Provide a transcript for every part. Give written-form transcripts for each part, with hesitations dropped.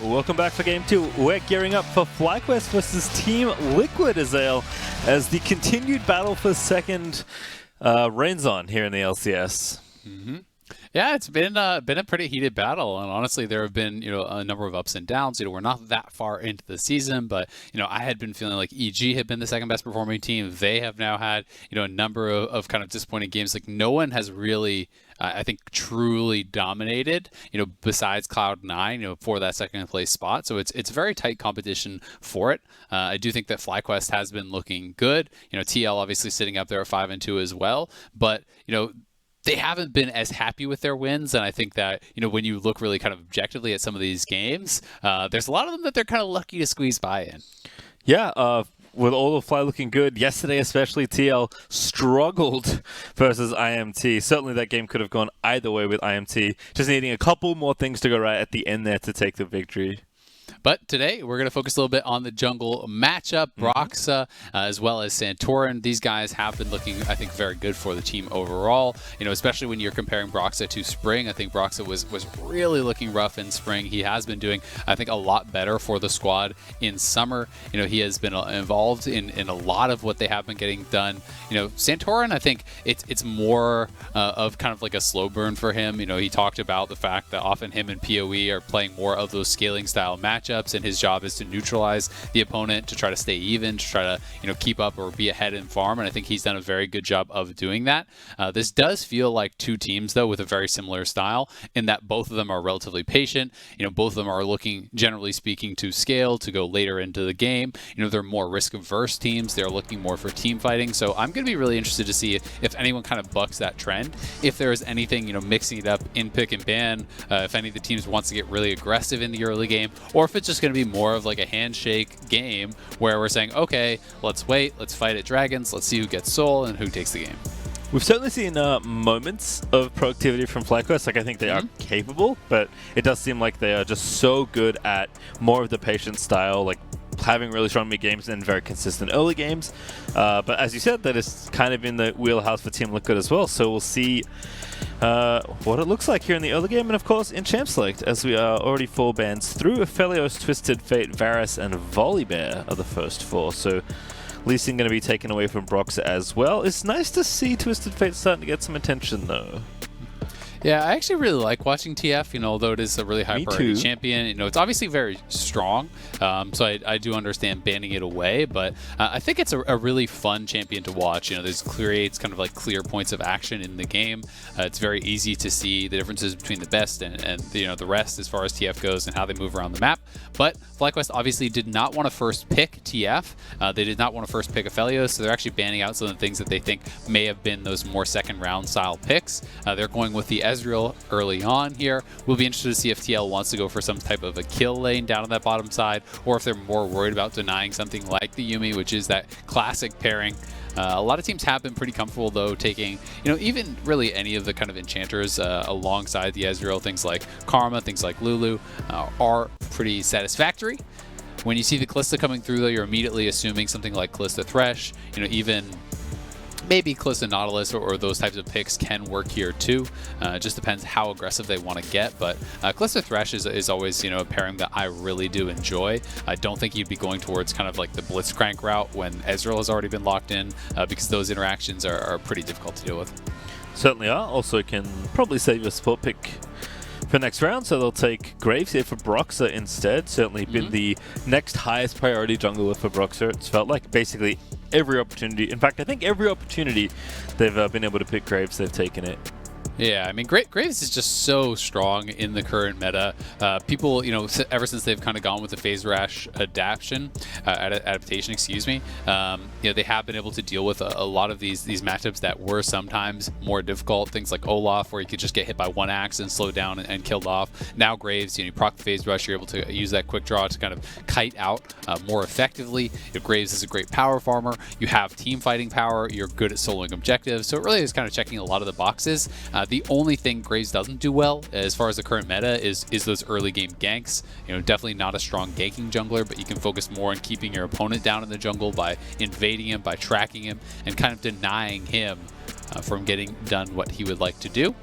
Welcome back for Game 2. We're gearing up for FlyQuest versus Team Liquid Ezreal as the continued battle for second reigns on here in the LCS. Yeah, it's been a pretty heated battle, and honestly, there have been a number of ups and downs. We're not that far into the season, but I had been feeling like EG had been the second best performing team. They have now had a number of kind of disappointing games. Like no one has really, I think, truly dominated. Besides Cloud9, for that second place spot. So it's very tight competition for it. I do think that FlyQuest has been looking good. TL obviously sitting up there at 5-2 as well, but they haven't been as happy with their wins, and I think that, when you look really kind of objectively at some of these games, there's a lot of them that they're kind of lucky to squeeze by in. Yeah, with all of Fly looking good, yesterday especially TL struggled versus IMT. Certainly that game could have gone either way with IMT, just needing a couple more things to go right at the end there to take the victory. But today, we're going to focus a little bit on the jungle matchup, Broxah, as well as Santorin. These guys have been looking, I think, very good for the team overall. Especially when you're comparing Broxah to Spring. I think Broxah was really looking rough in Spring. He has been doing, I think, a lot better for the squad in Summer. He has been involved in a lot of what they have been getting done. Santorin, I think it's more of kind of like a slow burn for him. He talked about the fact that often him and PoE are playing more of those scaling style matchups, and his job is to neutralize the opponent, to try to stay even, to try to keep up or be ahead in farm, and I think he's done a very good job of doing that. This does feel like two teams, though, with a very similar style, in that both of them are relatively patient. Both of them are looking, generally speaking, to scale, to go later into the game. They're more risk-averse teams. They're looking more for team fighting, so I'm going to be really interested to see if anyone kind of bucks that trend, if there is anything, mixing it up in pick and ban, if any of the teams wants to get really aggressive in the early game, or if it's just going to be more of like a handshake game where we're saying, okay, let's wait, let's fight at Dragons, let's see who gets Soul and who takes the game. We've certainly seen moments of proactivity from FlyQuest. Like I think they are capable, but it does seem like they are just so good at more of the patient style, like having really strong mid games and very consistent early games. But as you said, that is kind of in the wheelhouse for Team Liquid as well. So we'll see what it looks like here in the early game, and of course in Champ Select, as we are already 4 bans through. Aphelios, Twisted Fate, Varus, and Volibear are the first 4. So Lee Sin going to be taken away from Broxah as well. It's nice to see Twisted Fate starting to get some attention though. Yeah, I actually really like watching TF, although it is a really high priority champion. It's obviously very strong, so I do understand banning it away, but I think it's a really fun champion to watch. There's creates kind of like clear points of action in the game. It's very easy to see the differences between the best and the rest as far as TF goes and how they move around the map. But FlyQuest obviously did not want to first pick TF. They did not want to first pick Aphelios, so they're actually banning out some of the things that they think may have been those more second round style picks. They're going with the Ezreal early on here. We'll be interested to see if TL wants to go for some type of a kill lane down on that bottom side, or if they're more worried about denying something like the Yuumi, which is that classic pairing. A lot of teams have been pretty comfortable, though, taking, even really any of the kind of enchanters alongside the Ezreal. Things like Karma, things like Lulu are pretty satisfactory. When you see the Kalista coming through, though, you're immediately assuming something like Kalista Thresh, even maybe Kalista Nautilus or those types of picks can work here too. It just depends how aggressive they want to get, but Kalista Thresh is always a pairing that I really do enjoy. I don't think you'd be going towards kind of like the Blitzcrank route when Ezreal has already been locked in, because those interactions are pretty difficult to deal with. Certainly are. Also can probably save your support pick for next round, so they'll take Graves here for Broxah instead. Certainly been the next highest priority jungler for Broxah. It's felt like basically every opportunity. In fact, I think every opportunity they've been able to pick Graves, they've taken it. Yeah, I mean, Graves is just so strong in the current meta. People, ever since they've kind of gone with the phase rash adaptation, they have been able to deal with a lot of these matchups that were sometimes more difficult. Things like Olaf, where you could just get hit by one axe and slow down and killed off. Now Graves, you proc the phase rush, you're able to use that quick draw to kind of kite out more effectively. Graves is a great power farmer. You have team fighting power. You're good at soloing objectives. So it really is kind of checking a lot of the boxes. The only thing Graves doesn't do well, as far as the current meta, is those early game ganks. Definitely not a strong ganking jungler, but you can focus more on keeping your opponent down in the jungle by invading him, by tracking him, and kind of denying him from getting done what he would like to do.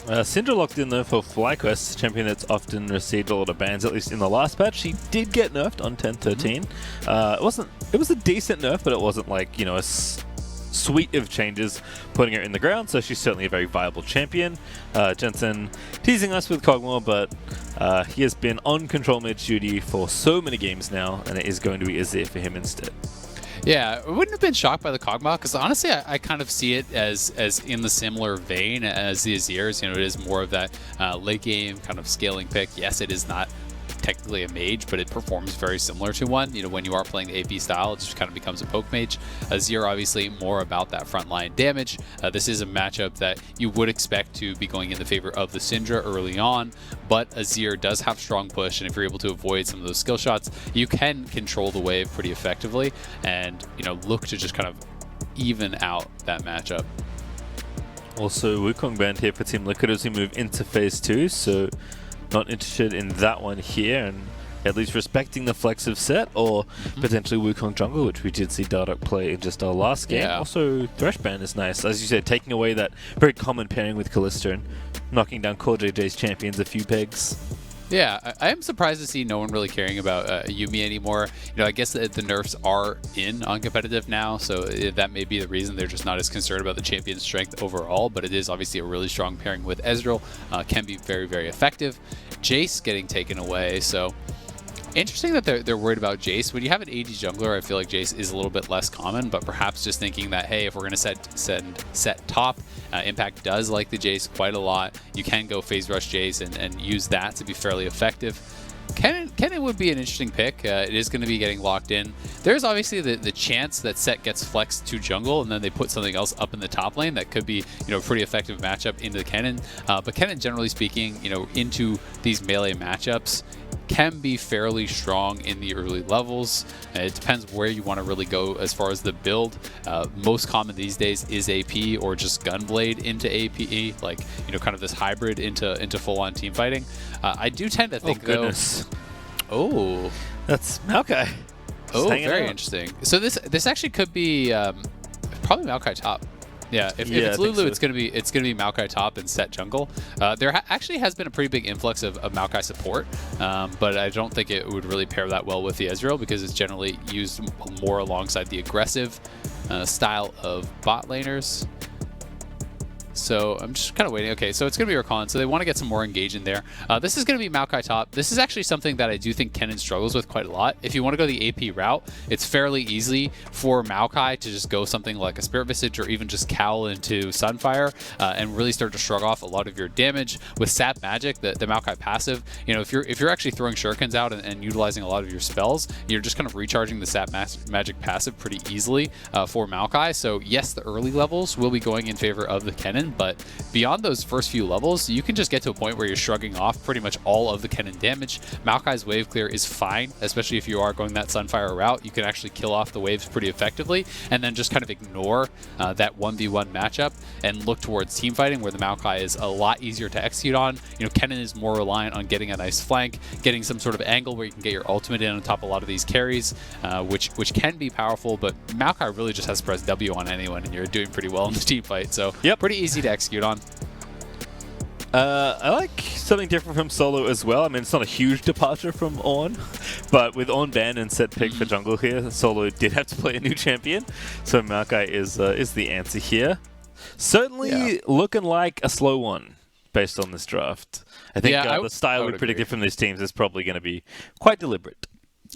Syndra locked in though for FlyQuest, champion that's often received a lot of bans, at least in the last patch. She did get nerfed on 10-13. It was a decent nerf, but it wasn't like, you know, a suite of changes putting her in the ground, so she's certainly a very viable champion. Jensen teasing us with Kog'Maw, but he has been on control mid duty for so many games now, and it is going to be Azir for him instead. Yeah, I wouldn't have been shocked by the Kog'Maw, because honestly, I kind of see it as in the similar vein as the Azirs. You know, it is more of that late game kind of scaling pick. Yes, it is not technically a mage, but it performs very similar to one. You know, when you are playing the AP style, it just kind of becomes a poke mage. Azir obviously more about that frontline damage. This is a matchup that you would expect to be going in the favor of the Syndra early on, but Azir does have strong push, and if you're able to avoid some of those skill shots, you can control the wave pretty effectively and, you know, look to just kind of even out that matchup. Also, Wukong banned here for Team Liquid as we move into phase 2, so not interested in that one here, and at least respecting the flex of Sett or potentially Wukong jungle, which we did see Dardoch play in just our last game. Yeah. Also, Thresh ban is nice, as you said, taking away that very common pairing with Kalista and knocking down CoreJJ's champions a few pegs. Yeah, I am surprised to see no one really caring about Yuumi anymore. You know, I guess the nerfs are in on competitive now, so that may be the reason they're just not as concerned about the champion's strength overall, but it is obviously a really strong pairing with Ezreal. Can be very, very effective. Jace getting taken away, so interesting that they're worried about Jace. When you have an AD jungler, I feel like Jace is a little bit less common, but perhaps just thinking that, hey, if we're going to set top, Impact does like the Jace quite a lot. You can go phase rush Jace and use that to be fairly effective. Kennen would be an interesting pick. It is going to be getting locked in. There's obviously the chance that Sett gets flexed to jungle and then they put something else up in the top lane that could be, you know, a pretty effective matchup into Kennen. But Kennen, generally speaking, you know, into these melee matchups, can be fairly strong in the early levels. It depends where you want to really go as far as the build. Most common these days is AP or just Gunblade into APE, like, you know, kind of this hybrid into full-on team fighting. I do tend to think, Oh, that's Maokai. Oh, very interesting. So this actually could be probably Maokai top. Yeah, if it's Lulu, so. it's gonna be Maokai top and Sett jungle. There actually has been a pretty big influx of Maokai support, but I don't think it would really pair that well with the Ezreal because it's generally used more alongside the aggressive style of bot laners. So I'm just kind of waiting. Okay, so it's going to be Rakan. So they want to get some more engage in there. This is going to be Maokai top. This is actually something that I do think Kennen struggles with quite a lot. If you want to go the AP route, it's fairly easy for Maokai to just go something like a Spirit Visage or even just cowl into Sunfire and really start to shrug off a lot of your damage. With Sap Magic, the Maokai passive, you know, if you're actually throwing Shurikens out and utilizing a lot of your spells, you're just kind of recharging the Sap Magic passive pretty easily for Maokai. So yes, the early levels will be going in favor of the Kennen, but beyond those first few levels, you can just get to a point where you're shrugging off pretty much all of the Kennen damage. Maokai's wave clear is fine, especially if you are going that Sunfire route. You can actually kill off the waves pretty effectively, and then just kind of ignore that 1v1 matchup and look towards team fighting, where the Maokai is a lot easier to execute on. You know, Kennen is more reliant on getting a nice flank, getting some sort of angle where you can get your ultimate in on top of a lot of these carries, which can be powerful, but Maokai really just has to press W on anyone, and you're doing pretty well in the team fight. So pretty easy to execute on. I like something different from solo as well. I mean, it's not a huge departure from Ornn, but with Ornn ban and Sett pick for jungle here, solo did have to play a new champion, so Maokai is the answer here. Certainly looking like a slow one based on this draft. I think the style we predicted from these teams is probably going to be quite deliberate.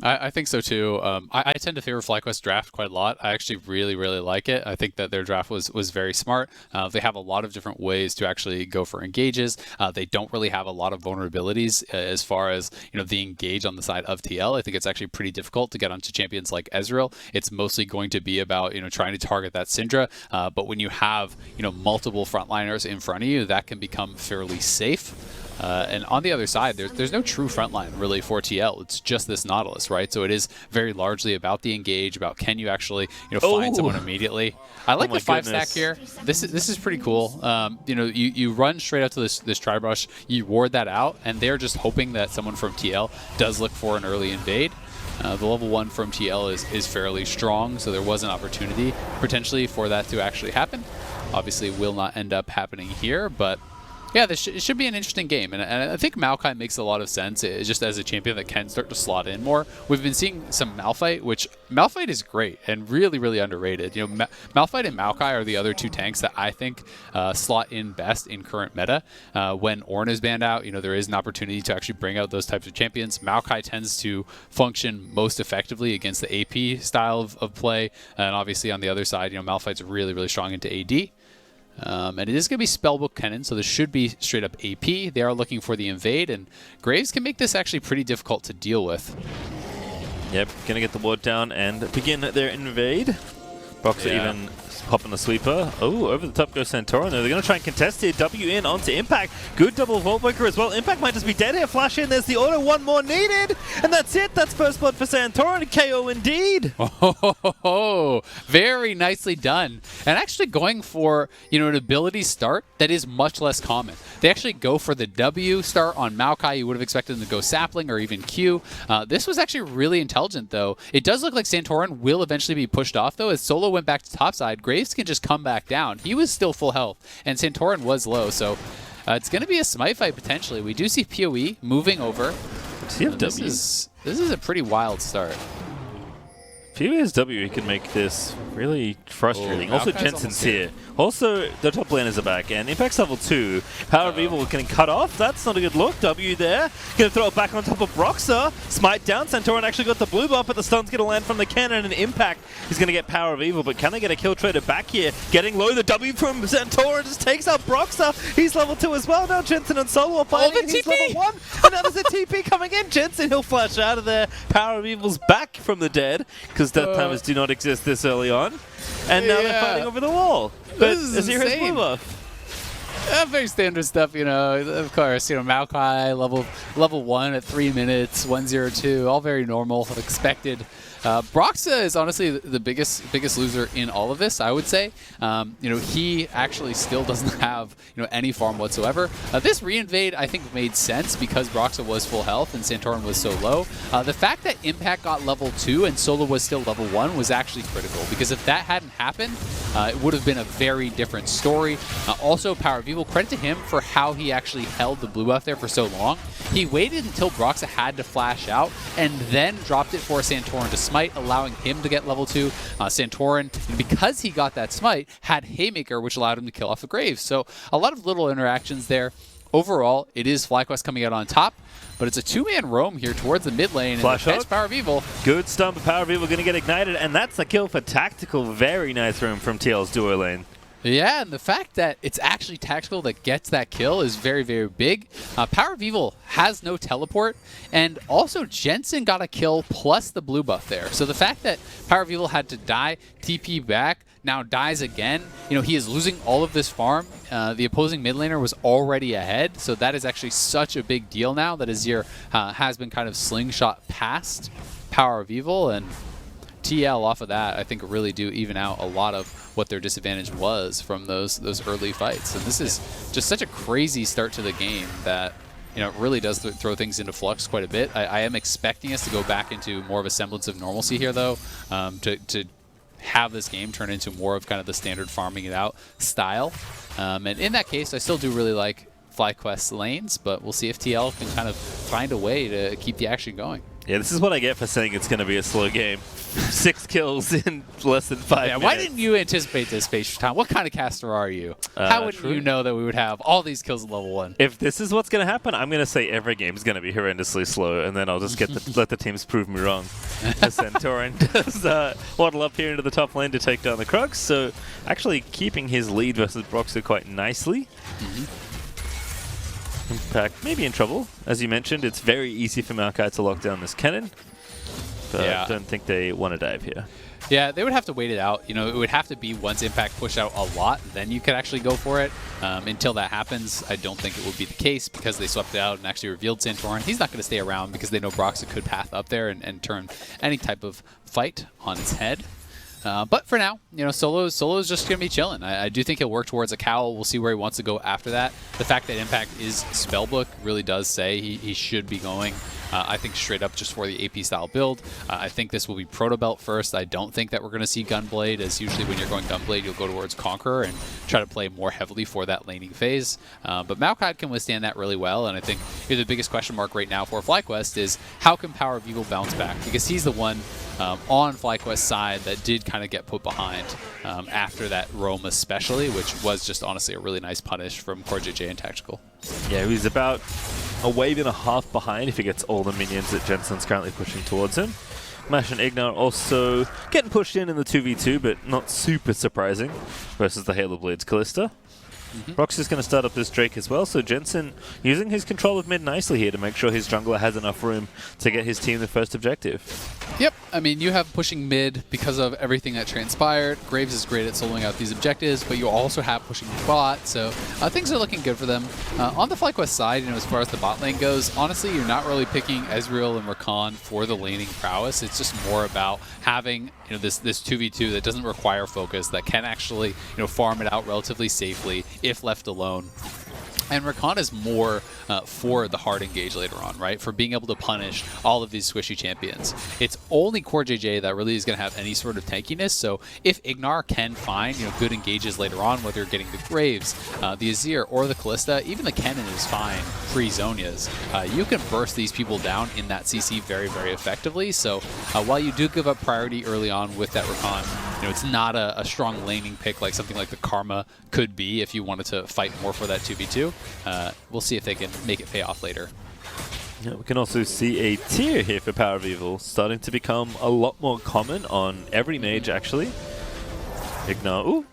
I think so too. I tend to favor FlyQuest draft quite a lot. I actually really, really like it. I think that their draft was very smart. They have a lot of different ways to actually go for engages. They don't really have a lot of vulnerabilities as far as, you know, the engage on the side of TL. I think it's actually pretty difficult to get onto champions like Ezreal. It's mostly going to be about, you know, trying to target that Syndra. But when you have, you know, multiple frontliners in front of you, that can become fairly safe. And on the other side, there's no true frontline really for TL. It's just this Nautilus, right? So it is very largely about the engage, about can you actually, you know, find someone immediately. I like the 5-stack here. This is pretty cool. You know, you run straight up to this Tri-Brush, you ward that out, and they're just hoping that someone from TL does look for an early invade. The level 1 from TL is fairly strong, so there was an opportunity potentially for that to actually happen. Obviously will not end up happening here, but Yeah, it should be an interesting game, and I think Maokai makes a lot of sense just as a champion that can start to slot in more. We've been seeing some Malphite, which Malphite is great and really, really underrated. You know, Malphite and Maokai are the other two tanks that I think slot in best in current meta. When Ornn is banned out, you know, there is an opportunity to actually bring out those types of champions. Maokai tends to function most effectively against the AP style of play, and obviously on the other side, you know, Malphite's really, really strong into AD. And it is going to be Spellbook Kennen, so this should be straight up AP. They are looking for the invade, and Graves can make this actually pretty difficult to deal with. Yep, going to get the ward down and begin their invade. Broxah even popping the sweeper. Oh, over the top goes Santorin. They're going to try and contest here. W in onto Impact. Good double Vault Breaker as well. Impact might just be dead here. Flash in. There's the auto. One more needed. And that's it. That's first blood for Santorin. KO indeed. Oh, very nicely done. And actually going for, you know, an ability start that is much less common. They actually go for the W start on Maokai. You would have expected them to go Sapling or even Q. This was actually really intelligent, though. It does look like Santorin will eventually be pushed off, though, as Solo went back to topside. Graves can just come back down. He was still full health, and Santorin was low, so it's going to be a smite fight potentially. We do see PoE moving over. This is a pretty wild start. If he has W, he can make this really frustrating. Also, Jensen's here. Also, the top laners are back, and Impact's level 2. PowerOfEvil getting cut off. That's not a good look. W there. Gonna throw it back on top of Broxah. Smite down. Santorin actually got the blue buff, but the stun's gonna land from the Kennen, and Impact is gonna get PowerOfEvil. But can they get a kill trader back here? Getting low. The W from Santorin just takes out Broxah. He's level 2 as well. Now Jensen and Solo are fighting. He's level 1. And now there's a TP coming in. Jensen, he'll flash out of there. PowerOfEvil's back from the dead, because death timers do not exist this early on. And now they're fighting over the wall. But Azir has blue buff. Very standard stuff, you know. Of course, you know, Maokai level 1 at 3 minutes, 102, all very normal, expected. Broxah is honestly the biggest loser in all of this, I would say. You know, he actually still doesn't have, you know, any farm whatsoever. This reinvade, I think, made sense because Broxah was full health and Santorin was so low. The fact that Impact got level 2 and Solo was still level 1 was actually critical, because if that hadn't happened, it would have been a very different story. Also, PowerOfEvil, credit to him for how he actually held the blue buff there for so long. He waited until Broxah had to flash out and then dropped it for Santorin to smite, allowing him to get level 2. Santorin, because he got that smite, had Haymaker, which allowed him to kill off the Graves. So a lot of little interactions there. Overall, it is FlyQuest coming out on top, but it's a 2-man roam here towards the mid lane. Flash hook. PowerOfEvil. Good stun, but PowerOfEvil going to get ignited, and that's the kill for Tactical. Very nice room from TL's duo lane. Yeah, and the fact that it's actually Tactical that gets that kill is very, very big. PowerOfEvil has no teleport, and also Jensen got a kill plus the blue buff there. So the fact that PowerOfEvil had to die, TP back, now dies again, you know, he is losing all of this farm. The opposing mid laner was already ahead, so that is actually such a big deal now that Azir has been kind of slingshot past PowerOfEvil, and TL off of that, I think, really do even out a lot of what their disadvantage was from those early fights. And this is just such a crazy start to the game that, you know, it really does throw things into flux quite a bit. I am expecting us to go back into more of a semblance of normalcy here, though, to have this game turn into more of kind of the standard farming it out style. And in that case, I still do really like FlyQuest lanes, but we'll see if TL can kind of find a way to keep the action going. Yeah, this is what I get for saying it's going to be a slow game. 6 kills in less than 5 minutes. Why didn't you anticipate this, Space Time? What kind of caster are you? How would you know that we would have all these kills at level 1? If this is what's going to happen, I'm going to say every game is going to be horrendously slow, and then I'll just get let the teams prove me wrong. Santorin does waddle up here into the top lane to take down the Krugs, so actually keeping his lead versus Broxah quite nicely. Impact maybe in trouble. As you mentioned, it's very easy for Maokai to lock down this Kennen, but I don't think they want to dive here. Yeah, they would have to wait it out. You know, it would have to be once Impact push out a lot, then you could actually go for it. Until that happens, I don't think it would be the case because they swept it out and actually revealed Santorin. He's not going to stay around because they know Broxah could path up there and turn any type of fight on its head. But for now, you know, Solo's just going to be chilling. I do think he'll work towards a cowl. We'll see where he wants to go after that. The fact that Impact is Spellbook really does say he should be going I think straight up just for the AP style build. I think this will be Proto Belt first. I don't think that we're going to see Gunblade, as usually when you're going Gunblade, you'll go towards Conqueror and try to play more heavily for that laning phase. But Maokai can withstand that really well, and I think the biggest question mark right now for FlyQuest is how can PowerOfEvil bounce back? Because he's the one on FlyQuest's side that did kind of get put behind after that roam especially, which was just honestly a really nice punish from CoreJJ and Tactical. Yeah, he's about a wave and a half behind if he gets all the minions that Jensen's currently pushing towards him. Mash and IgNar also getting pushed in the 2v2, but not super surprising versus the Halo Blades Kalista. Broxah is going to start up this Drake as well, so Jensen using his control of mid nicely here to make sure his jungler has enough room to get his team the first objective. Yep, I mean, you have pushing mid because of everything that transpired. Graves is great at soloing out these objectives, but you also have pushing bot, so things are looking good for them. On the FlyQuest side, as far as the bot lane goes, honestly, you're not really picking Ezreal and Rakan for the laning prowess. It's just more about having this 2v2 that doesn't require focus, that can actually farm it out relatively safely if left alone. And Rakan is more for the hard engage later on, right? For being able to punish all of these squishy champions. It's only CoreJJ that really is going to have any sort of tankiness. So if IgNar can find good engages later on, whether you're getting the Graves, the Azir, or the Kalista, even the Kennen is fine pre-Zonias. You can burst these people down in that CC very, very effectively. So while you do give up priority early on with that Rakan, it's not a strong laning pick like something like the Karma could be if you wanted to fight more for that 2v2. We'll see if they can make it pay off later. Yeah, we can also see a tier here for PowerOfEvil starting to become a lot more common on every mage, actually. IgNar,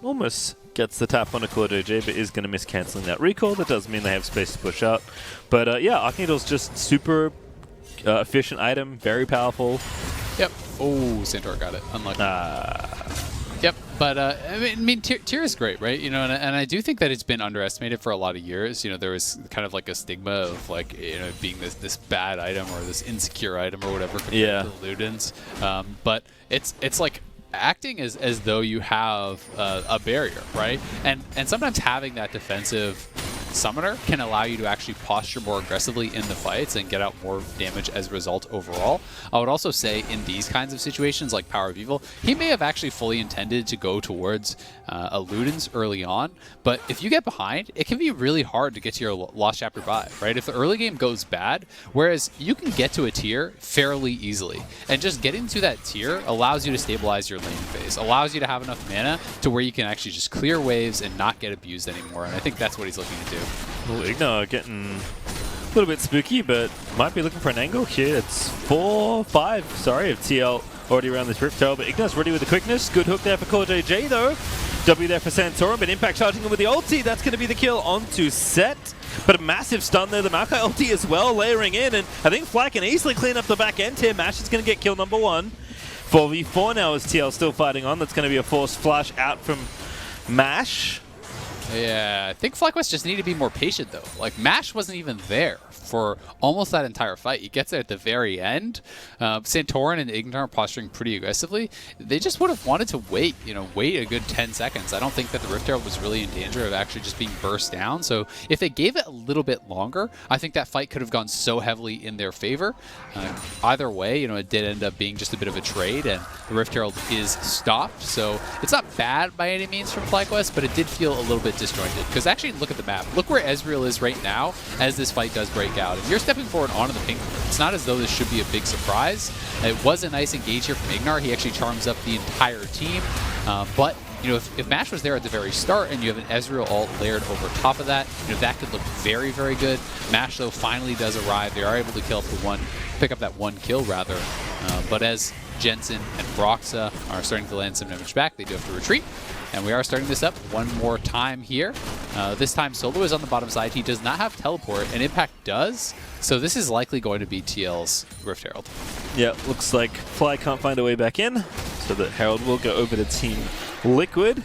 almost gets the tap on a CoreJJ, but is going to miss cancelling that recall. That does mean they have space to push out. But yeah, Archangel's just super efficient item, very powerful. Yep. Oh, Santorin got it. Unlucky. Yep, but I mean, tier is great, right? And I do think that it's been underestimated for a lot of years. There was kind of like a stigma of like being this bad item or this insecure item or whatever compared to the Ludens. But it's like acting as though you have a barrier, right? And sometimes having that defensive summoner can allow you to actually posture more aggressively in the fights and get out more damage as a result overall. I would also say in these kinds of situations like PowerOfEvil, he may have actually fully intended to go towards a Ludens early on, but if you get behind, it can be really hard to get to your Lost Chapter buy, right? If the early game goes bad, whereas you can get to a tier fairly easily, and just getting to that tier allows you to stabilize your laning phase, allows you to have enough mana to where you can actually just clear waves and not get abused anymore, and I think that's what he's looking to do. Well, IgNar getting a little bit spooky, but might be looking for an angle here. It's 4-5, sorry, of TL already around this Rift Tower, but IgNar's ready with the quickness. Good hook there for CoreJJ though. W there for Santorin, but Impact charging him with the ulti. That's going to be the kill onto Sett. But a massive stun there. The Maokai ulti as well layering in, and I think Fly can easily clean up the back end here. Mash is going to get kill number 1. 4v4 now as TL still fighting on. That's going to be a forced flash out from Mash. Yeah, I think FlyQuest just need to be more patient, though. Like, Mash wasn't even there for almost that entire fight. He gets there at the very end. Santorin and IgNar posturing pretty aggressively. They just would have wanted to wait, wait a good 10 seconds. I don't think that the Rift Herald was really in danger of actually just being burst down. So if they gave it a little bit longer, I think that fight could have gone so heavily in their favor. Either way, it did end up being just a bit of a trade, and the Rift Herald is stopped. So it's not bad by any means from FlyQuest, but it did feel a little bit disjointed. Because actually, look at the map. Look where Ezreal is right now as this fight does break out. And you're stepping forward onto the pink. It's not as though this should be a big surprise. It was a nice engage here from IgNar. He actually charms up the entire team. But if Mash was there at the very start and you have an Ezreal ult layered over top of that, that could look very, very good. Mash, though, finally does arrive. They are able to pick up that one kill, rather. But as Jensen and Broxah are starting to land some damage back, they do have to retreat. And we are starting this up one more time here. This time Solo is on the bottom side. He does not have teleport, and Impact does. So this is likely going to be TL's Rift Herald. Yeah, looks like Fly can't find a way back in, so that Herald will go over to Team Liquid.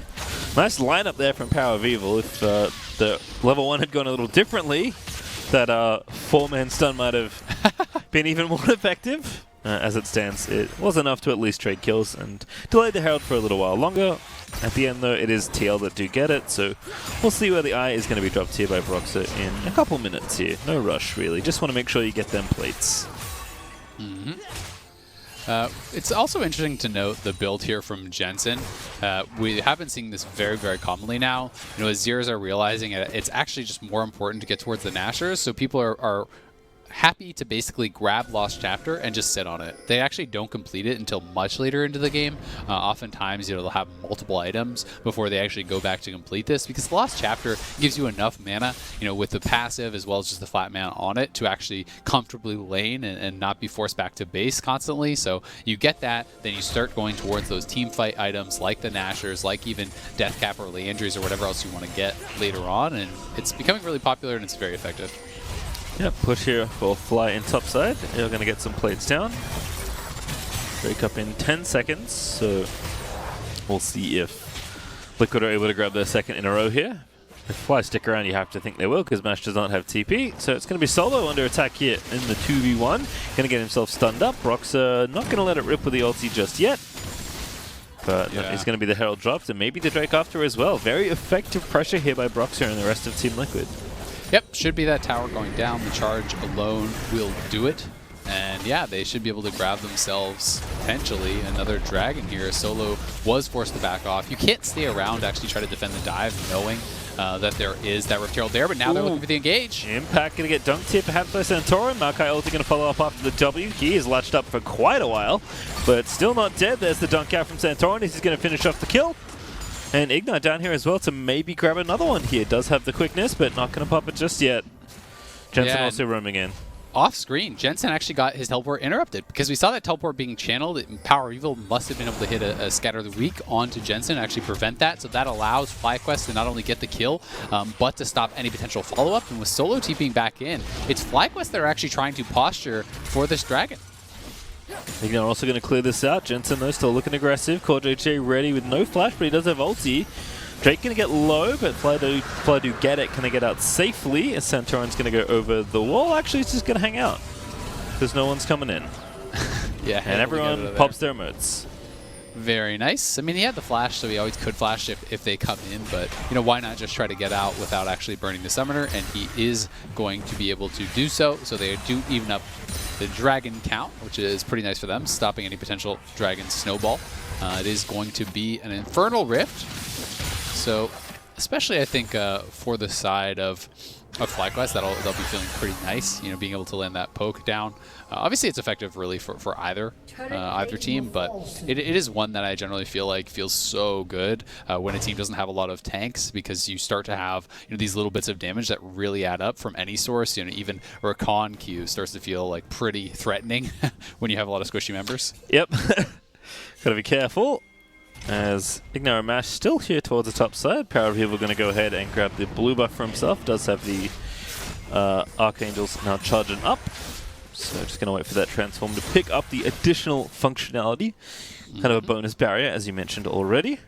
Nice lineup there from PowerOfEvil. If the level 1 had gone a little differently, that 4-man stun might have been even more effective. as it stands, it was enough to at least trade kills and delay the Herald for a little while longer. At the end, though, it is TL that do get it, so we'll see where the eye is going to be dropped here by Broxah in a couple minutes here. No rush, really. Just want to make sure you get them plates. It's also interesting to note the build here from Jensen. We have been seeing this very, very commonly now. You know, Azirs are realizing it's actually just more important to get towards the Nashers, so people are happy to basically grab Lost Chapter and just sit on it. They actually don't complete it until much later into the game. Oftentimes, you know, they'll have multiple items before they actually go back to complete this, because the Lost Chapter gives you enough mana, you know, with the passive as well as just the flat mana on it to actually comfortably lane and not be forced back to base constantly. So you get that, then you start going towards those team fight items like the Nashers, like even Deathcap or Leandries or whatever else you want to get later on, and it's becoming really popular and it's very effective. Yep, push here for Fly in topside. You're going to get some plates down. Break up in 10 seconds, so we'll see if FLICKR are able to grab their second in a row here. If Fly stick around, you have to think they will, because Mash does not have TP. So it's going to be Solo under attack here in the 2v1. Going to get himself stunned up. Broxah not going to let it rip with the ulti just yet. But it's going to be the Herald dropped, and maybe the Drake after as well. Very effective pressure here by Broxah and the rest of Team Liquid. Yep, should be that tower going down. The charge alone will do it. And yeah, they should be able to grab themselves, potentially, another dragon here. Solo was forced to back off. You can't stay around to actually try to defend the dive, knowing that there is that Rift Herald there, but now they're looking for the engage. Impact going to get dunked here, perhaps by Santorin. Maokai ulti going to follow up after the W. He is latched up for quite a while, but still not dead. There's the dunk out from Santorin. He's going to finish off the kill. And IgNar down here as well to maybe grab another one here. Does have the quickness, but not going to pop it just yet. Jensen also roaming in. Off screen, Jensen actually got his teleport interrupted because we saw that teleport being channeled. PowerOfEvil must have been able to hit a Scatter the Weak onto Jensen and actually prevent that. So that allows FlyQuest to not only get the kill, but to stop any potential follow-up. And with Solo TPing back in, it's FlyQuest that are actually trying to posture for this dragon. IgNar also going to clear this out. Jensen, though, still looking aggressive. CoreJJ ready with no flash, but he does have ulti. Drake going to get low, but Fly do get it. Can they get out safely? As Santorin's going to go over the wall. Actually, it's just going to hang out because no one's coming in. Yeah, and everyone pops their emotes. Very nice. I mean, he had the flash, so he always could flash if they come in, but, you know, why not just try to get out without actually burning the summoner? And he is going to be able to do so. So they do even up the dragon count, which is pretty nice for them, stopping any potential dragon snowball. It is going to be an Infernal Rift. So, especially I think for the side of FlyQuest, they'll be feeling pretty nice, you know, being able to land that poke down. Obviously, it's effective really for either team, but it is one that I generally feel like feels so good when a team doesn't have a lot of tanks, because you start to have, you know, these little bits of damage that really add up from any source. You know, even Rakan Q starts to feel like pretty threatening when you have a lot of squishy members. Yep, gotta be careful. As IgNar and Mash still here towards the top side. PowerOfEvil going to go ahead and grab the blue buff for himself. Does have the Archangels now charging up. So just going to wait for that transform to pick up the additional functionality. Kind of a bonus barrier, as you mentioned already.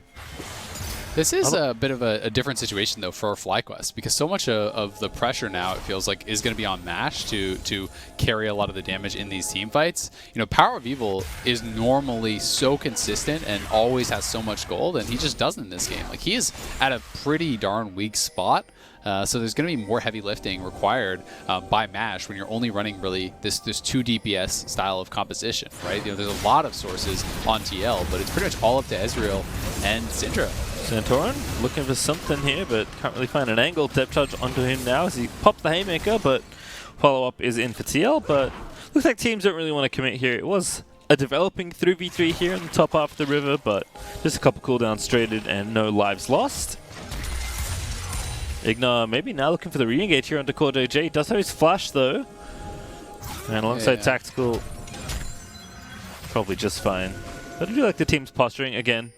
This is a bit of a different situation, though, for FlyQuest, because so much of the pressure now, it feels like, is going to be on Mash to carry a lot of the damage in these team fights. You know, PowerOfEvil is normally so consistent and always has so much gold, and he just doesn't in this game. Like, he is at a pretty darn weak spot. So there's going to be more heavy lifting required by Mash when you're only running really this 2 DPS style of composition, right? You know, there's a lot of sources on TL, but it's pretty much all up to Ezreal and Syndra. Santorin looking for something here, but can't really find an angle. Depth charge onto him now as he popped the Haymaker, but follow-up is in for TL, but looks like teams don't really want to commit here. It was a developing 3v3 here in the top half of the river, but just a couple cooldowns traded and no lives lost. IgNar maybe now looking for the re-engage here onto CoreJJ. Does have his flash though. And alongside Tactical, probably just fine. But I do like the team's posturing again.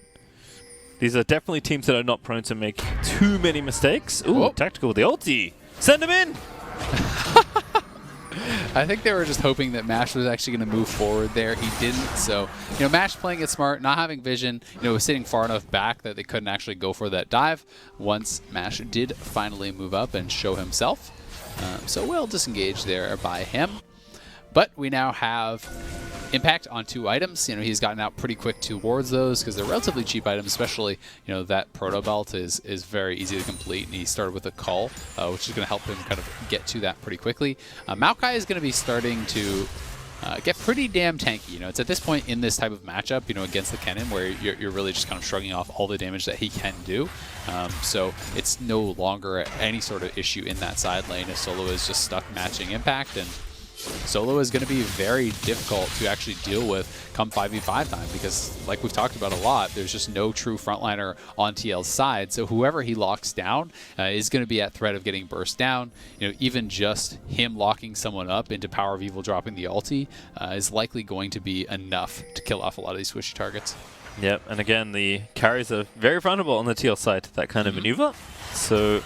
These are definitely teams that are not prone to make too many mistakes. Ooh, Tactical with the ulti. Send him in! I think they were just hoping that Mash was actually going to move forward there. He didn't. So, you know, Mash playing it smart, not having vision, you know, was sitting far enough back that they couldn't actually go for that dive once Mash did finally move up and show himself. So well disengaged there by him. But we now have Impact on 2 items. You know, he's gotten out pretty quick towards those because they're relatively cheap items, especially, you know, that Proto Belt is very easy to complete, and he started with a Cull, which is going to help him kind of get to that pretty quickly. Maokai is going to be starting to get pretty damn tanky. You know, it's at this point in this type of matchup, you know, against the Kennen, where you're really just kind of shrugging off all the damage that he can do. So it's no longer any sort of issue in that side lane if Solo is just stuck matching Impact, and Solo is going to be very difficult to actually deal with come 5v5 time because, like we've talked about a lot, there's just no true frontliner on TL's side. So whoever he locks down is going to be at threat of getting burst down. You know, even just him locking someone up into PowerOfEvil dropping the ulti is likely going to be enough to kill off a lot of these squishy targets. Yep, and again, the carries are very vulnerable on the TL side to that kind of maneuver. So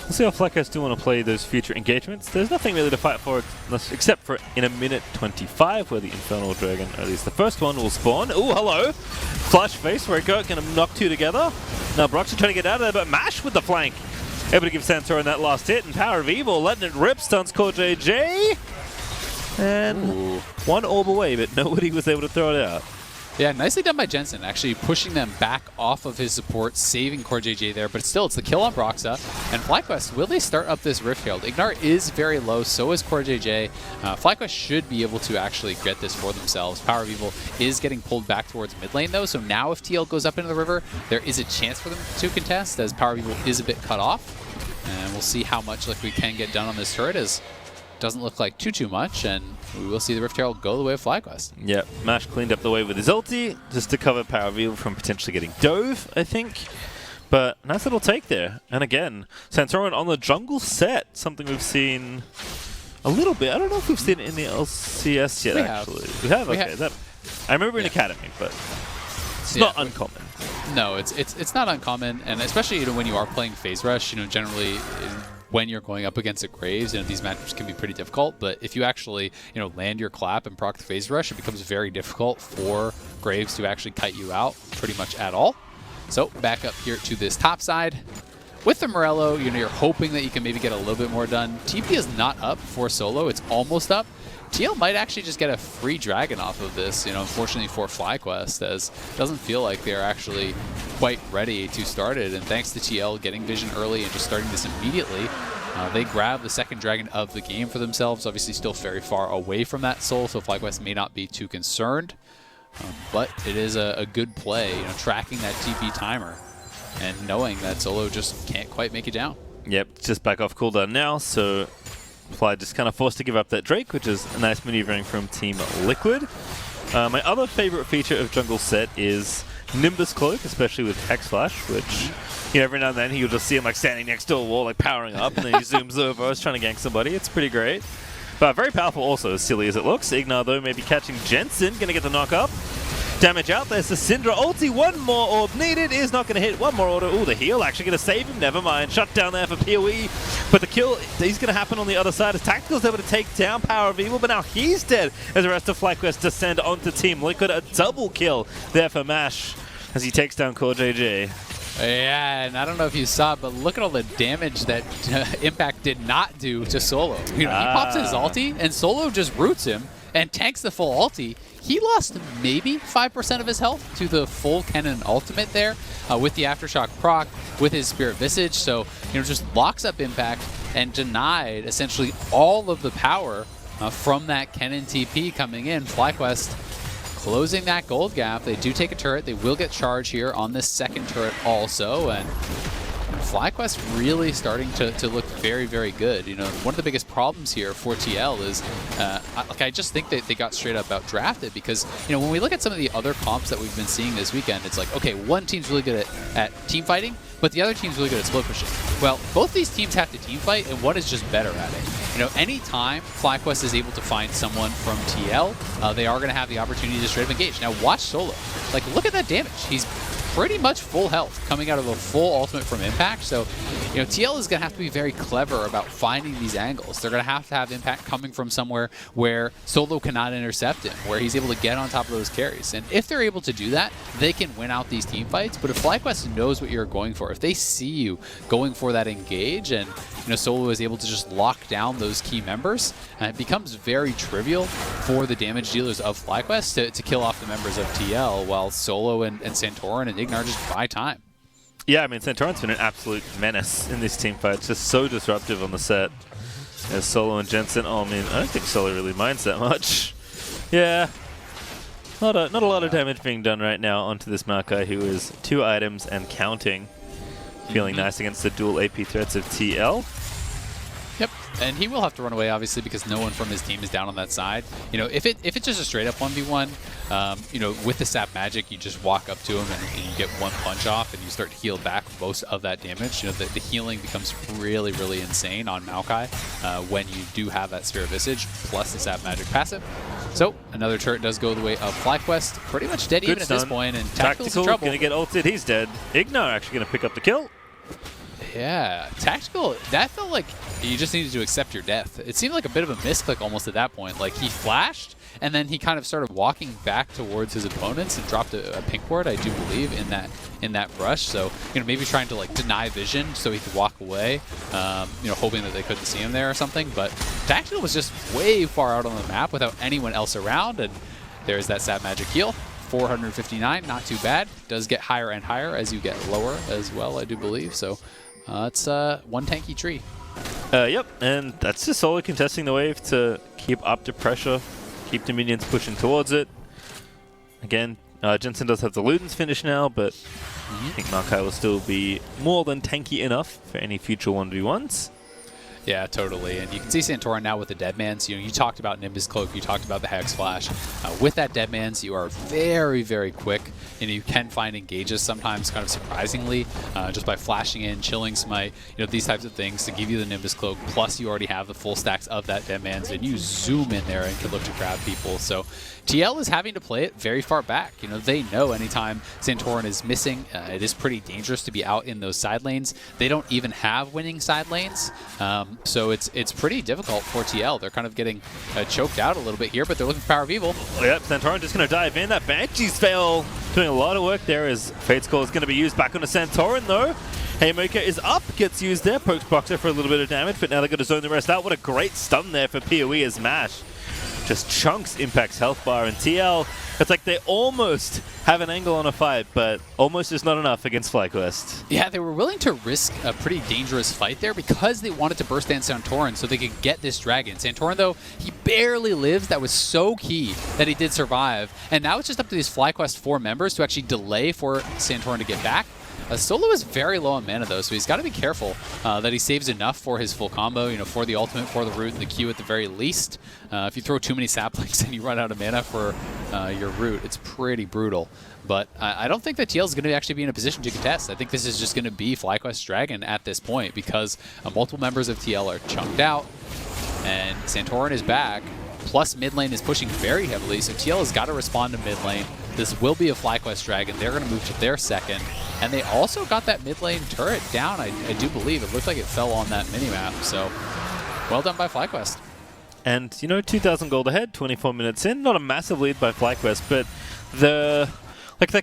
we'll see how FlyQuest do want to play those future engagements. There's nothing really to fight for except for in a minute 25 where the Infernal Dragon, or at least the first one, will spawn. Ooh, hello! Flash face where Gert going to knock 2 together. Now Broxah trying to get out of there, but Mash with the flank. Able to give Santorin that last hit, and PowerOfEvil letting it rip, stuns CoreJJ. And one orb away, but nobody was able to throw it out. Yeah, nicely done by Jensen, actually pushing them back off of his support, saving CoreJJ there, but still, it's the kill on Broxah. And FlyQuest, will they start up this Rift Herald? IgNar is very low, so is CoreJJ. FlyQuest should be able to actually get this for themselves. PowerOfEvil is getting pulled back towards mid lane, though, so now if TL goes up into the river, there is a chance for them to contest, as PowerOfEvil is a bit cut off. And we'll see how much we can get done on this turret, as doesn't look like too much, and we will see the Rift Herald go the way of FlyQuest. Yep, Mash cleaned up the way with his ulti, just to cover PowerOfEvil from potentially getting dove, I think. But nice little take there. And again, Santorin on the jungle set, something we've seen a little bit. I don't know if we've seen it in the LCS yet, actually. We have? Okay. I remember in Academy, but it's not uncommon. No, it's not uncommon, and especially, you know, when you are playing Phase Rush, you know, generally when you're going up against a Graves, you know, these matchups can be pretty difficult, but if you actually, you know, land your clap and proc the Phase Rush, it becomes very difficult for Graves to actually kite you out pretty much at all. So back up here to this top side. With the Morello, you know, you're hoping that you can maybe get a little bit more done. TP is not up for Solo, it's almost up. TL might actually just get a free dragon off of this, you know, unfortunately for FlyQuest, as it doesn't feel like they're actually quite ready to start it. And thanks to TL getting vision early and just starting this immediately, they grab the second dragon of the game for themselves. Obviously still very far away from that soul, so FlyQuest may not be too concerned. But it is a good play, you know, tracking that TP timer and knowing that Solo just can't quite make it down. Yep, just back off cooldown now, so Fly just kind of forced to give up that Drake, which is a nice maneuvering from Team Liquid. My other favorite feature of jungle Sett is Nimbus Cloak, especially with X-Flash, which, you know, every now and then you'll just see him like standing next to a wall, like powering up, and then he zooms over, trying to gank somebody. It's pretty great. But very powerful also, as silly as it looks. IgNar, though, maybe catching Jensen, going to get the knock up. Damage out, there's the Syndra ulti, one more orb needed, is not going to hit, one more order. Ooh, the heal actually going to save him, never mind. Shut down there for PoE, but the kill is going to happen on the other side as Tactical's able to take down PowerOfEvil, but now he's dead as the rest of FlyQuest descend onto Team Liquid. A double kill there for Mash as he takes down CoreJJ. Yeah, and I don't know if you saw it, but look at all the damage that Impact did not do to Solo. You know, he pops his ulti, and Solo just roots him and tanks the full ulti. He lost maybe 5% of his health to the full Kennen ultimate there with the Aftershock proc, with his Spirit Visage. So, you know, just locks up Impact and denied essentially all of the power from that Kennen TP coming in. FlyQuest closing that gold gap. They do take a turret. They will get charge here on this second turret also. And FlyQuest really starting to look very, very good. You know, one of the biggest problems here for TL is, I just think that they got straight up out-drafted because, you know, when we look at some of the other comps that we've been seeing this weekend, it's like, okay, one team's really good at team fighting, but the other team's really good at split pushing. Well, both these teams have to team fight, and one is just better at it. You know, anytime FlyQuest is able to find someone from TL, they are going to have the opportunity to straight up engage. Now, watch Solo. Like, look at that damage. He's pretty much full health coming out of a full ultimate from Impact. So you know, TL is going to have to be very clever about finding these angles. They're going to have impact coming from somewhere where Solo cannot intercept him, where he's able to get on top of those carries. And if they're able to do that, they can win out these team fights. But if FlyQuest knows what you're going for, if they see you going for that engage and, you know, Solo is able to just lock down those key members, it becomes very trivial for the damage dealers of FlyQuest to kill off the members of TL, while Solo and Santorin and IgNar just buy time. Yeah, I mean, Santorin's been an absolute menace in this team fight. It's just so disruptive on the set. As Solo and Jensen, oh, I mean, I don't think Solo really minds that much. Yeah, not a lot of damage being done right now onto this Maokai, who is 2 items and counting. Feeling nice against the dual AP threats of TL. Yep, and he will have to run away, obviously, because no one from his team is down on that side. You know, if it's just a straight up 1v1, you know, with the sap magic, you just walk up to him and you get 1 punch off and you start to heal back most of that damage. You know, the healing becomes really, really insane on Maokai when you do have that Sphere of Visage plus the sap magic passive. So, another turret does go the way of FlyQuest. Pretty much dead even at this point, and Tactical's in trouble. Gonna get ulted, he's dead. IgNar actually gonna pick up the kill. Yeah, Tactical, that felt like you just needed to accept your death. It seemed like a bit of a misclick almost at that point. Like, he flashed, and then he kind of started walking back towards his opponents and dropped a pink ward, I do believe, in that rush. So, you know, maybe trying to, like, deny vision so he could walk away, you know, hoping that they couldn't see him there or something. But Tactical was just way far out on the map without anyone else around, and there's that sap magic heal. 459, not too bad. Does get higher and higher as you get lower as well, I do believe. So, it's one tanky tree. Yep, and that's just Solo contesting the wave to keep up the pressure, keep the minions pushing towards it. Again, Jensen does have the Luden's finish now, but I think Maokai will still be more than tanky enough for any future 1v1s. Yeah, totally. And you can see Santorin now with the Deadmans. You know, you talked about Nimbus Cloak, you talked about the Hex Flash. With that Deadmans, you are very, very quick, and you can find engages sometimes kind of surprisingly, just by flashing in, chilling smite, you know, these types of things to give you the Nimbus Cloak. Plus, you already have the full stacks of that Deadmans, and you zoom in there and can look to grab people. So TL is having to play it very far back. You know, they know anytime Santorin is missing, it is pretty dangerous to be out in those side lanes. They don't even have winning side lanes. So it's pretty difficult for TL. They're kind of getting choked out a little bit here, but they're looking for PowerOfEvil. Oh, yep, Santorin just going to dive in. That Banshee's fail. Doing a lot of work there as Fate's Call is going to be used back onto Santorin, though. Haymaker is up, gets used there, pokes Broxah for a little bit of damage, but now they're going to zone the rest out. What a great stun there for PoE as Mash just chunks Impact's health bar, and TL, it's like they almost have an angle on a fight, but almost is not enough against FlyQuest. Yeah, they were willing to risk a pretty dangerous fight there because they wanted to burst down Santorin so they could get this dragon. Santorin, though, he barely lives. That was so key that he did survive. And now it's just up to these FlyQuest 4 members to actually delay for Santorin to get back. Solo is very low on mana, though, so he's got to be careful that he saves enough for his full combo, you know, for the ultimate, for the root, and the Q at the very least. If you throw too many saplings and you run out of mana for your root, it's pretty brutal. But I don't think that TL is going to actually be in a position to contest. I think this is just going to be FlyQuest Dragon at this point because multiple members of TL are chunked out, and Santorin is back. Plus, mid lane is pushing very heavily, so TL has got to respond to mid lane. This will be a FlyQuest Dragon. They're going to move to their second. And they also got that mid lane turret down, I do believe. It looked like it fell on that minimap, so well done by FlyQuest. And, you know, 2,000 gold ahead, 24 minutes in. Not a massive lead by FlyQuest, but the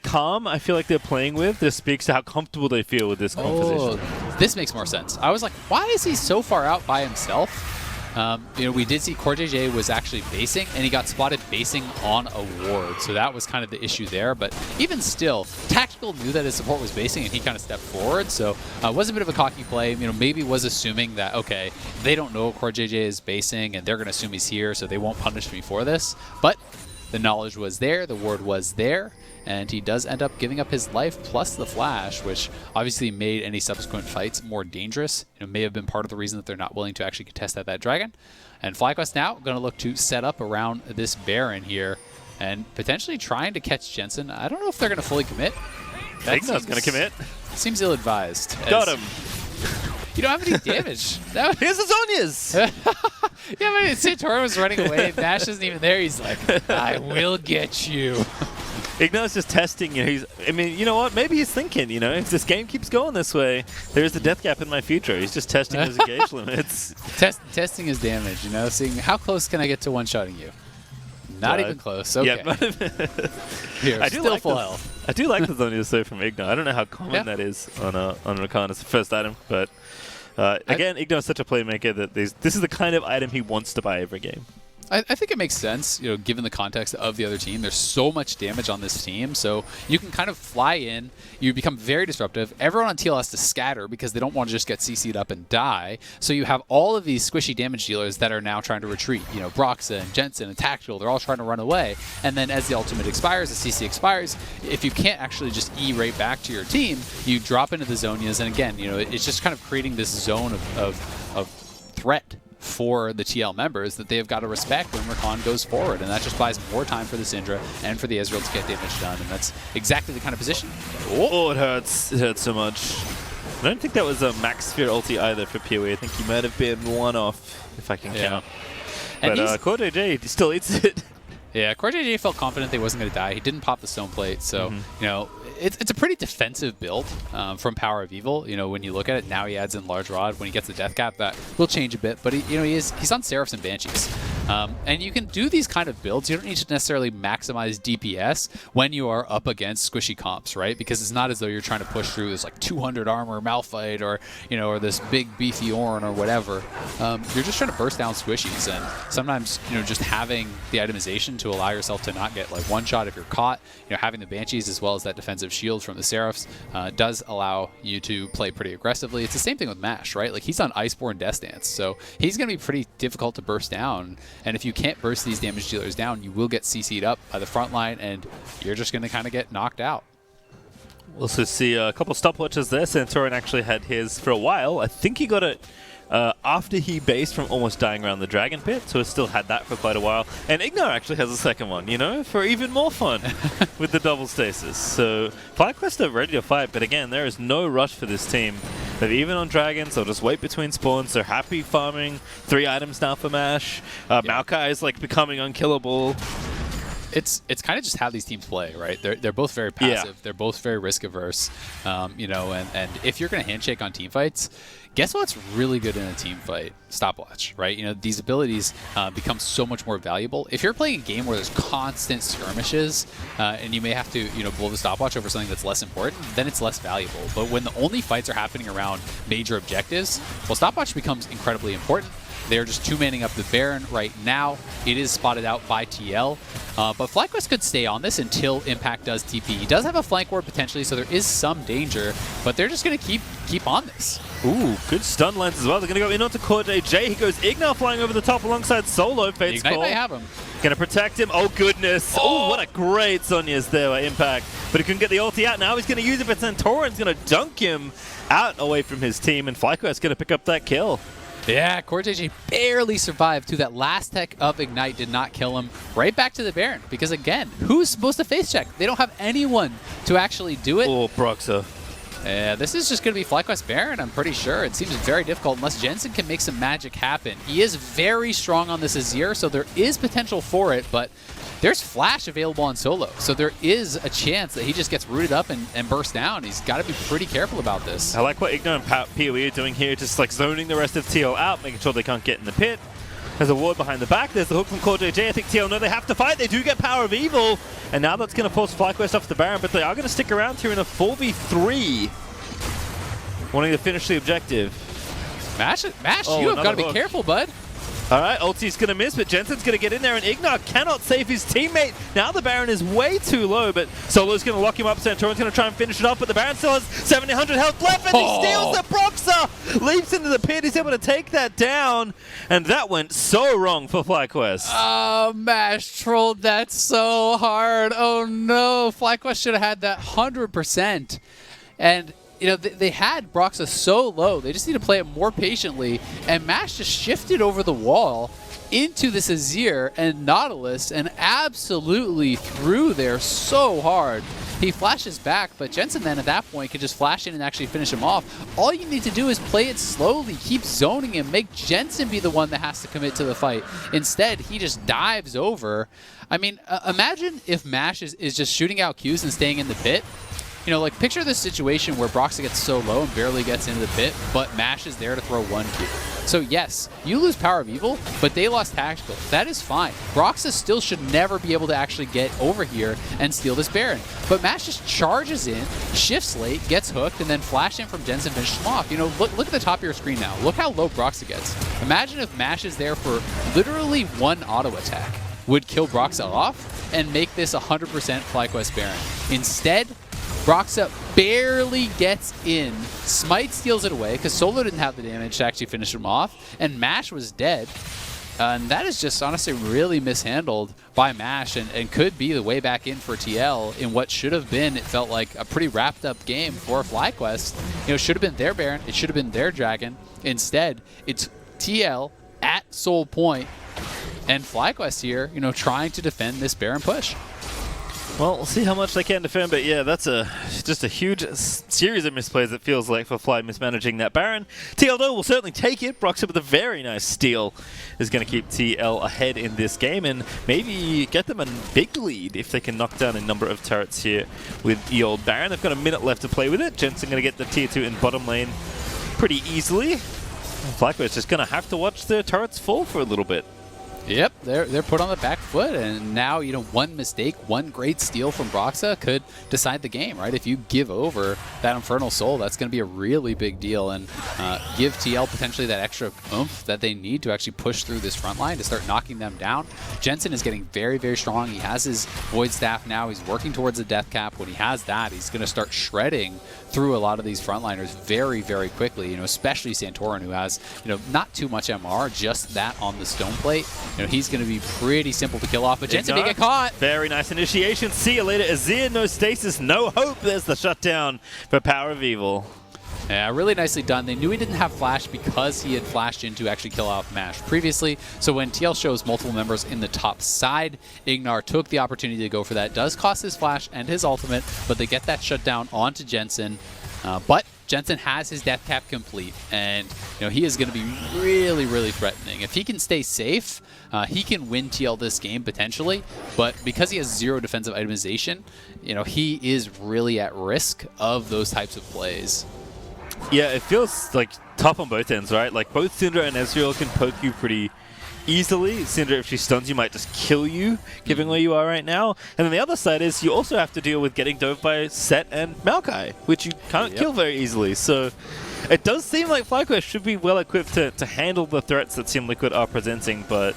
calm I feel like they're playing with just speaks to how comfortable they feel with this composition. Oh, this makes more sense. I was like, why is he so far out by himself? You know, we did see CoreJJ was actually basing, and he got spotted basing on a ward, so that was kind of the issue there. But even still, Tactical knew that his support was basing, and he kind of stepped forward, so it was a bit of a cocky play. You know, maybe was assuming that, okay, they don't know CoreJJ is basing, and they're going to assume he's here, so they won't punish me for this. But the knowledge was there, the ward was there, and he does end up giving up his life plus the flash, which obviously made any subsequent fights more dangerous. It may have been part of the reason that they're not willing to actually contest that dragon. And FlyQuest now going to look to set up around this Baron here and potentially trying to catch Jensen. I don't know if they're going to fully commit. IgNar's going to commit. Seems ill-advised. Got him. You don't have any damage. Here's the Zonias! Yeah, but Santorin was running away. Nash isn't even there. He's like, I will get you. IgNar's just testing, you know, I mean, you know what? Maybe he's thinking, you know, if this game keeps going this way, there is a death gap in my future. He's just testing his engage limits. Testing his damage, you know, seeing how close can I get to one-shotting you. Not even close. Okay. Yeah, Here, I do still like full health. I do like the Zonius though from IgNar. I don't know how common that is on Rakan as the first item, but again, IgNar is such a playmaker that this is the kind of item he wants to buy every game. I think it makes sense, you know, given the context of the other team. There's so much damage on this team, so you can kind of fly in, you become very disruptive. Everyone on TL has to scatter because they don't want to just get CC'd up and die. So you have all of these squishy damage dealers that are now trying to retreat. You know, Broxah and Jensen and Tactical, they're all trying to run away. And then as the ultimate expires, the CC expires, if you can't actually just E right back to your team, you drop into the Zonias. And again, you know, it's just kind of creating this zone of threat for the TL members that they have got to respect when Rakan goes forward, and that just buys more time for the Syndra and for the Ezreal to get damage done, and that's exactly the kind of position. Oh, it hurts. It hurts so much. I don't think that was a Max Sphere ulti either for PoE. I think he might have been one off, if I can count. But CoreJJ still eats it. Yeah, CoreJJ felt confident they wasn't going to die. He didn't pop the stone plate, so, you know, it's a pretty defensive build from PowerOfEvil. You know, when you look at it, now he adds in Large Rod. When he gets the Death Cap, that will change a bit. But, he's on Seraphs and Banshees. And you can do these kind of builds. You don't need to necessarily maximize DPS when you are up against squishy comps, right? Because it's not as though you're trying to push through this, like, 200 armor Malphite or, you know, or this big beefy Ornn or whatever. You're just trying to burst down squishies. And sometimes, you know, just having the itemization to allow yourself to not get, like, one shot if you're caught, you know, having the Banshees as well as that defensive shield from the Seraphs does allow you to play pretty aggressively. It's the same thing with Mash, right? Like, he's on Iceborne Death Dance, so he's going to be pretty difficult to burst down. And if you can't burst these damage dealers down, you will get CC'd up by the front line, and you're just going to kind of get knocked out. We'll also see a couple stopwatches there. Santorin actually had his for a while. I think he got it after he based from almost dying around the Dragon Pit, so he still had that for quite a while. And IgNar actually has a second one, you know, for even more fun with the double stasis. So FlyQuest are ready to fight, but again, there is no rush for this team. They're even on Dragons, they'll just wait between spawns. They're happy farming 3 items now for Mash. Maokai is like becoming unkillable. It's kind of just how these teams play, right? They're both very passive. Yeah. They're both very risk averse. You know, and if you're going to handshake on team fights, guess what's really good in a team fight? Stopwatch, right? You know, these abilities become so much more valuable. If you're playing a game where there's constant skirmishes and you may have to, you know, blow the stopwatch over something that's less important, then it's less valuable. But when the only fights are happening around major objectives, well, stopwatch becomes incredibly important. They're just 2-manning up the Baron right now. It is spotted out by TL. But FlyQuest could stay on this until Impact does TP. He does have a flank ward potentially, so there is some danger. But they're just going to keep on this. Ooh, good stun lens as well. They're going to go in onto CoreJJ. He goes IgNar flying over the top alongside Solo. Fate's Ignite call. may have him. Going to protect him. Oh, goodness. Oh, what a great Sonya's there by Impact. But he couldn't get the ulti out. Now he's going to use it, but Santorin's going to dunk him out away from his team. And FlyQuest's going to pick up that kill. Yeah, CoreJJ barely survived to that last tech of Ignite, did not kill him. Right back to the Baron, because again, who's supposed to face check? They don't have anyone to actually do it. Oh, Broxah. Yeah, this is just going to be FlyQuest Baron, I'm pretty sure. It seems very difficult unless Jensen can make some magic happen. He is very strong on this Azir, so there is potential for it, but there's Flash available on Solo, so there is a chance that he just gets rooted up and bursts down. He's got to be pretty careful about this. I like what IgNar and PoE are doing here, just like zoning the rest of TL out, making sure they can't get in the pit. There's a ward behind the back. There's the hook from CoreJJ. I think TL know they have to fight. They do get PowerOfEvil, and now that's going to force FlyQuest off the Baron, but they are going to stick around here in a 4v3, wanting to finish the objective. Mash, you have got to be careful, bud. All right, ulti's going to miss, but Jensen's going to get in there, and IgNar cannot save his teammate. Now the Baron is way too low, but Solo's going to lock him up. Santorin's going to try and finish it off, but the Baron still has 700 health left, and he steals the Broxah! Leaps into the pit, he's able to take that down, and that went so wrong for FlyQuest. Oh, Mash trolled that so hard. Oh no, FlyQuest should have had that 100%. And you know, they had Broxah so low. They just need to play it more patiently. And Mash just shifted over the wall into this Azir and Nautilus and absolutely threw there so hard. He flashes back, but Jensen then at that point could just flash in and actually finish him off. All you need to do is play it slowly, keep zoning him, make Jensen be the one that has to commit to the fight. Instead, he just dives over. I mean, imagine if Mash is just shooting out Qs and staying in the pit. You know, like, picture this situation where Broxah gets so low and barely gets into the pit, but Mash is there to throw 1Q. So yes, you lose PowerOfEvil, but they lost Tactical. That is fine. Broxah still should never be able to actually get over here and steal this Baron. But Mash just charges in, shifts late, gets hooked, and then flash in from Jensen finishes him off. You know, look at the top of your screen now. Look how low Broxah gets. Imagine if Mash is there for literally one auto attack. Would kill Broxah off and make this 100% FlyQuest Baron. Instead, Broxah barely gets in. Smite steals it away because Solo didn't have the damage to actually finish him off, and Mash was dead. And that is just honestly really mishandled by Mash and could be the way back in for TL in what should have been, it felt like, a pretty wrapped up game for FlyQuest. You know, it should have been their Baron, it should have been their Dragon. Instead, it's TL at Soul Point and FlyQuest here, you know, trying to defend this Baron push. Well, we'll see how much they can defend, but yeah, that's just a huge series of misplays, it feels like, for Fly mismanaging that Baron. TL, though, will certainly take it. Broxah with a very nice steal is going to keep TL ahead in this game and maybe get them a big lead if they can knock down a number of turrets here with the old Baron. They've got a minute left to play with it. Jensen going to get the tier 2 in bottom lane pretty easily. FlyQuest just going to have to watch their turrets fall for a little bit. Yep, they're put on the back foot, and now, you know, one mistake, one great steal from Broxah could decide the game, right? If you give over that Infernal Soul, that's going to be a really big deal, and give TL potentially that extra oomph that they need to actually push through this front line to start knocking them down. Jensen is getting very, very strong. He has his Void Staff now. He's working towards the death cap. When he has that, he's going to start shredding through a lot of these frontliners very, very quickly, you know, especially Santorin, who has, you know, not too much MR, just that on the stone plate. You know, he's going to be pretty simple to kill off, but Jensen may get caught. Very nice initiation. See you later, Azir. No stasis, no hope. There's the shutdown for PowerOfEvil. Yeah, really nicely done. They knew he didn't have flash because he had flashed in to actually kill off Mash previously. So when TL shows multiple members in the top side, IgNar took the opportunity to go for that. Does cost his flash and his ultimate, but they get that shutdown onto Jensen. But Jensen has his death cap complete, and you know, he is going to be really, really threatening. If he can stay safe, he can win TL this game potentially, but because he has 0 defensive itemization, you know, he is really at risk of those types of plays. Yeah, it feels like tough on both ends, right? Like, both Syndra and Ezreal can poke you pretty easily. Syndra, if she stuns you, might just kill you, given where you are right now. And then the other side is you also have to deal with getting dove by Sett and Maokai, which you can't kill very easily. So it does seem like FlyQuest should be well equipped to handle the threats that Team Liquid are presenting, but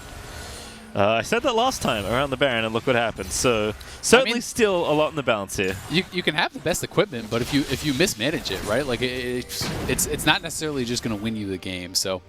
I said that last time around the Baron, and look what happened. So certainly, still a lot in the balance here. You can have the best equipment, but if you mismanage it, right, like it's not necessarily just going to win you the game. So,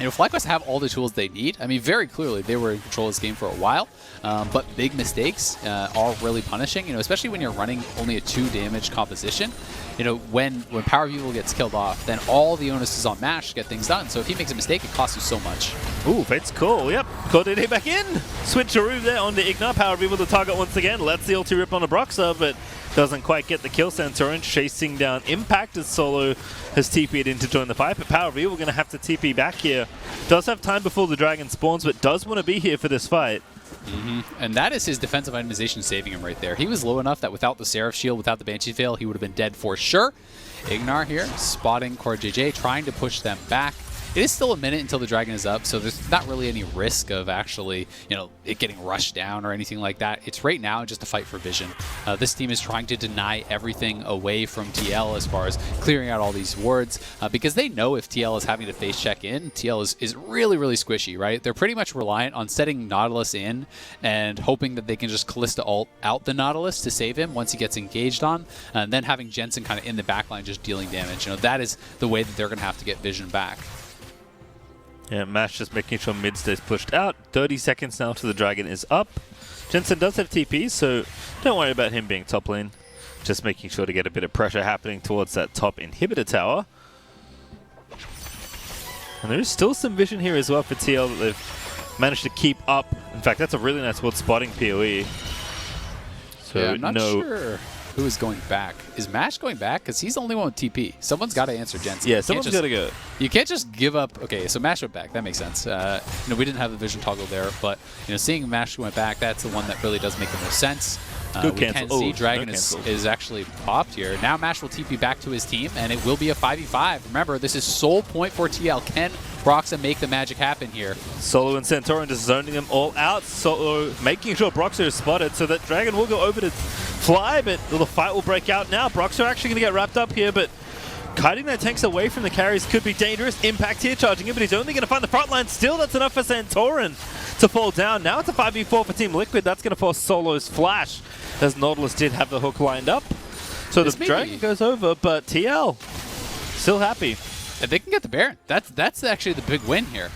you know, FlyQuest have all the tools they need. I mean, very clearly they were in control of this game for a while, but big mistakes are really punishing. You know, especially when you're running only a 2 damage composition. You know, when PowerOfEvil gets killed off, then all the onus is on Mash to get things done. So if he makes a mistake, it costs you so much. Ooh, Fate's cool. Yep, CoreJJ back in. Switcheroo there onto IgNar. PowerOfEvil the target once again. Lets the ulti rip on a Broxah, but doesn't quite get the kill. Santorin chasing down Impact as Solo has TP'd in to join the fight, but PowerOfEvil going to have to TP back here. Does have time before the dragon spawns, but does want to be here for this fight. And that is his defensive itemization saving him right there. He was low enough that without the Seraph Shield, without the Banshee Veil, he would have been dead for sure. IgNar here, spotting CoreJJ, trying to push them back. It is still a minute until the dragon is up, so there's not really any risk of actually, you know, it getting rushed down or anything like that. It's right now just a fight for vision. This team is trying to deny everything away from TL as far as clearing out all these wards, because they know if TL is having to face check in, TL is really, really squishy, right? They're pretty much reliant on setting Nautilus in and hoping that they can just Kalista ult out the Nautilus to save him once he gets engaged on, and then having Jensen kind of in the backline just dealing damage. You know, that is the way that they're going to have to get vision back. Yeah, Mash just making sure mid stays pushed out. 30 seconds now till the dragon is up. Jensen does have TP, so don't worry about him being top lane. Just making sure to get a bit of pressure happening towards that top inhibitor tower. And there is still some vision here as well for TL that they've managed to keep up. In fact, that's a really nice word spotting PoE. So yeah, I'm not sure who is going back. Is Mash going back? Because he's the only one with TP. Someone's got to answer Jensen. Yeah, someone's got to go. You can't just give up. Okay, so Mash went back. That makes sense. We didn't have the vision toggle there, but seeing Mash went back, that's the one that really does make the most sense. We can see Dragon is actually popped here. Now Mash will TP back to his team, and it will be a 5v5. Remember, this is sole point for TL. Can Broxah make the magic happen here? Solo and Santorin just zoning them all out. Solo making sure Broxah is spotted so that Dragon will go over to Fly, but the fight will break out now. Broxah actually going to get wrapped up here, but kiting their tanks away from the carries could be dangerous. Impact here charging him, but he's only going to find the front line. Still, that's enough for Santorin to fall down. Now it's a 5v4 for Team Liquid. That's going to force Solo's flash, as Nautilus did have the hook lined up. So the Dragon goes over, but TL still happy. If they can get the Baron, that's actually the big win here.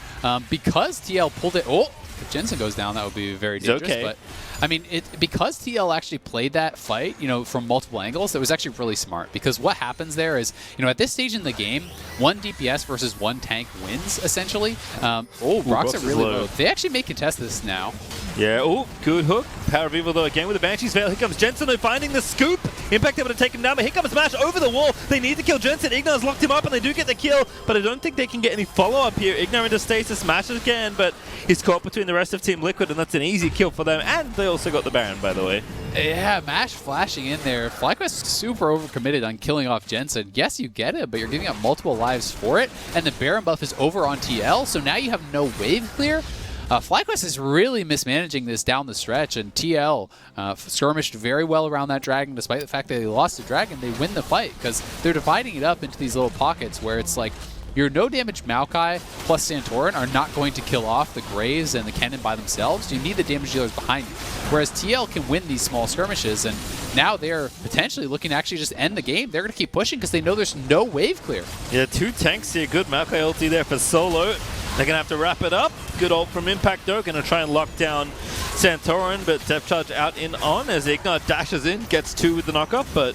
Because TL pulled it. Oh, if Jensen goes down, that would be very dangerous. Okay. But I mean, because TL actually played that fight, from multiple angles, it was actually really smart. Because what happens there is, at this stage in the game, one DPS versus one tank wins, essentially. Broxah really low. They actually may contest this now. Yeah, good hook. PowerOfEvil though again with the Banshee's Veil. Here comes Jensen finding the scoop. Impact able to take him down, but here comes Smash over the wall. They need to kill Jensen. IgNar's locked him up and they do get the kill, but I don't think they can get any follow-up here. IgNar into stasis, smashes again, but he's caught between the rest of Team Liquid, and that's an easy kill for them. And they also got the Baron, by the way. Yeah, Mash flashing in there. FlyQuest super overcommitted on killing off Jensen. Yes, you get it, but you're giving up multiple lives for it, and the Baron buff is over on TL, so now you have no wave clear. FlyQuest is really mismanaging this down the stretch, and TL skirmished very well around that Dragon. Despite the fact that they lost the Dragon, they win the fight because they're dividing it up into these little pockets where it's like your no-damage Maokai plus Santorin are not going to kill off the Graves and the Kennen by themselves. You need the damage dealers behind you. Whereas TL can win these small skirmishes, and now they're potentially looking to actually just end the game. They're going to keep pushing because they know there's no wave clear. Yeah, 2 tanks here. Good Maokai ulti there for Solo. They're going to have to wrap it up. Good ult from Impact though. Going to try and lock down Santorin, but Depth Charge out in on as IgNar dashes in, gets 2 with the knockoff, but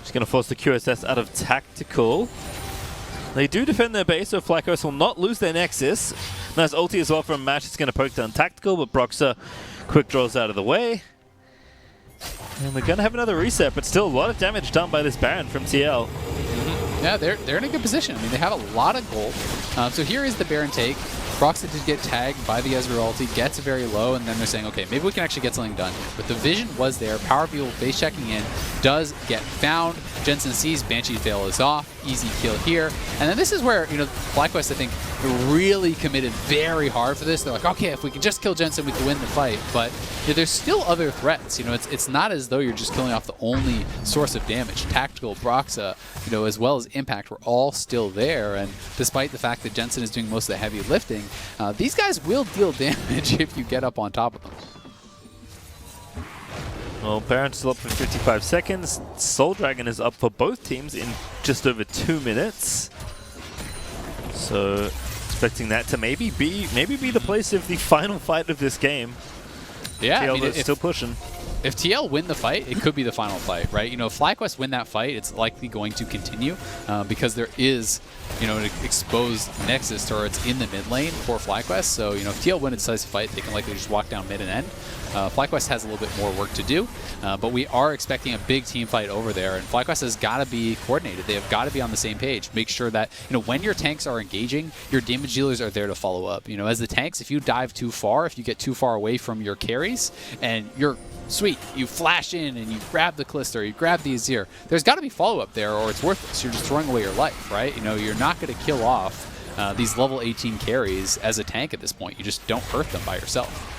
just going to force the QSS out of Tactical. They do defend their base, so FlyQuest will not lose their Nexus. Nice ulti as well from Mash. It's going to poke down Tactical, but Broxah quick draws out of the way. And we're going to have another reset, but still a lot of damage done by this Baron from TL. Yeah, they're in a good position. I mean, they have a lot of gold. So here is the Baron take. Broxah did get tagged by the Ezreal ulti, gets very low, and then they're saying, okay, maybe we can actually get something done here. But the vision was there. PowerOfEvil base checking in, does get found. Jensen sees Banshee's Veil is off. Easy kill here. And then this is where, FlyQuest, I think, really committed very hard for this. They're like, okay, if we can just kill Jensen, we can win the fight. But there's still other threats. It's not as though you're just killing off the only source of damage. Tactical, Broxah, as well as Impact were all still there. And despite the fact that Jensen is doing most of the heavy lifting, these guys will deal damage if you get up on top of them. Well, Baron's still up for 55 seconds. Soul Dragon is up for both teams in just over 2 minutes. So, expecting that to maybe be the place of the final fight of this game. Yeah, TL is still pushing. If TL win the fight, it could be the final fight, right? If FlyQuest win that fight, it's likely going to continue because there is, an exposed Nexus turrets in the mid lane for FlyQuest. So, if TL win a decisive fight, they can likely just walk down mid and end. FlyQuest has a little bit more work to do, but we are expecting a big team fight over there, and FlyQuest has got to be coordinated. They have got to be on the same page. Make sure that, when your tanks are engaging, your damage dealers are there to follow up. As the tanks, if you dive too far, if you get too far away from your carries, and you're sweet, you flash in and you grab the Kalista, you grab the Azir, there's got to be follow-up there or it's worthless. You're just throwing away your life, right? You're not going to kill off these level 18 carries as a tank at this point. You just don't hurt them by yourself.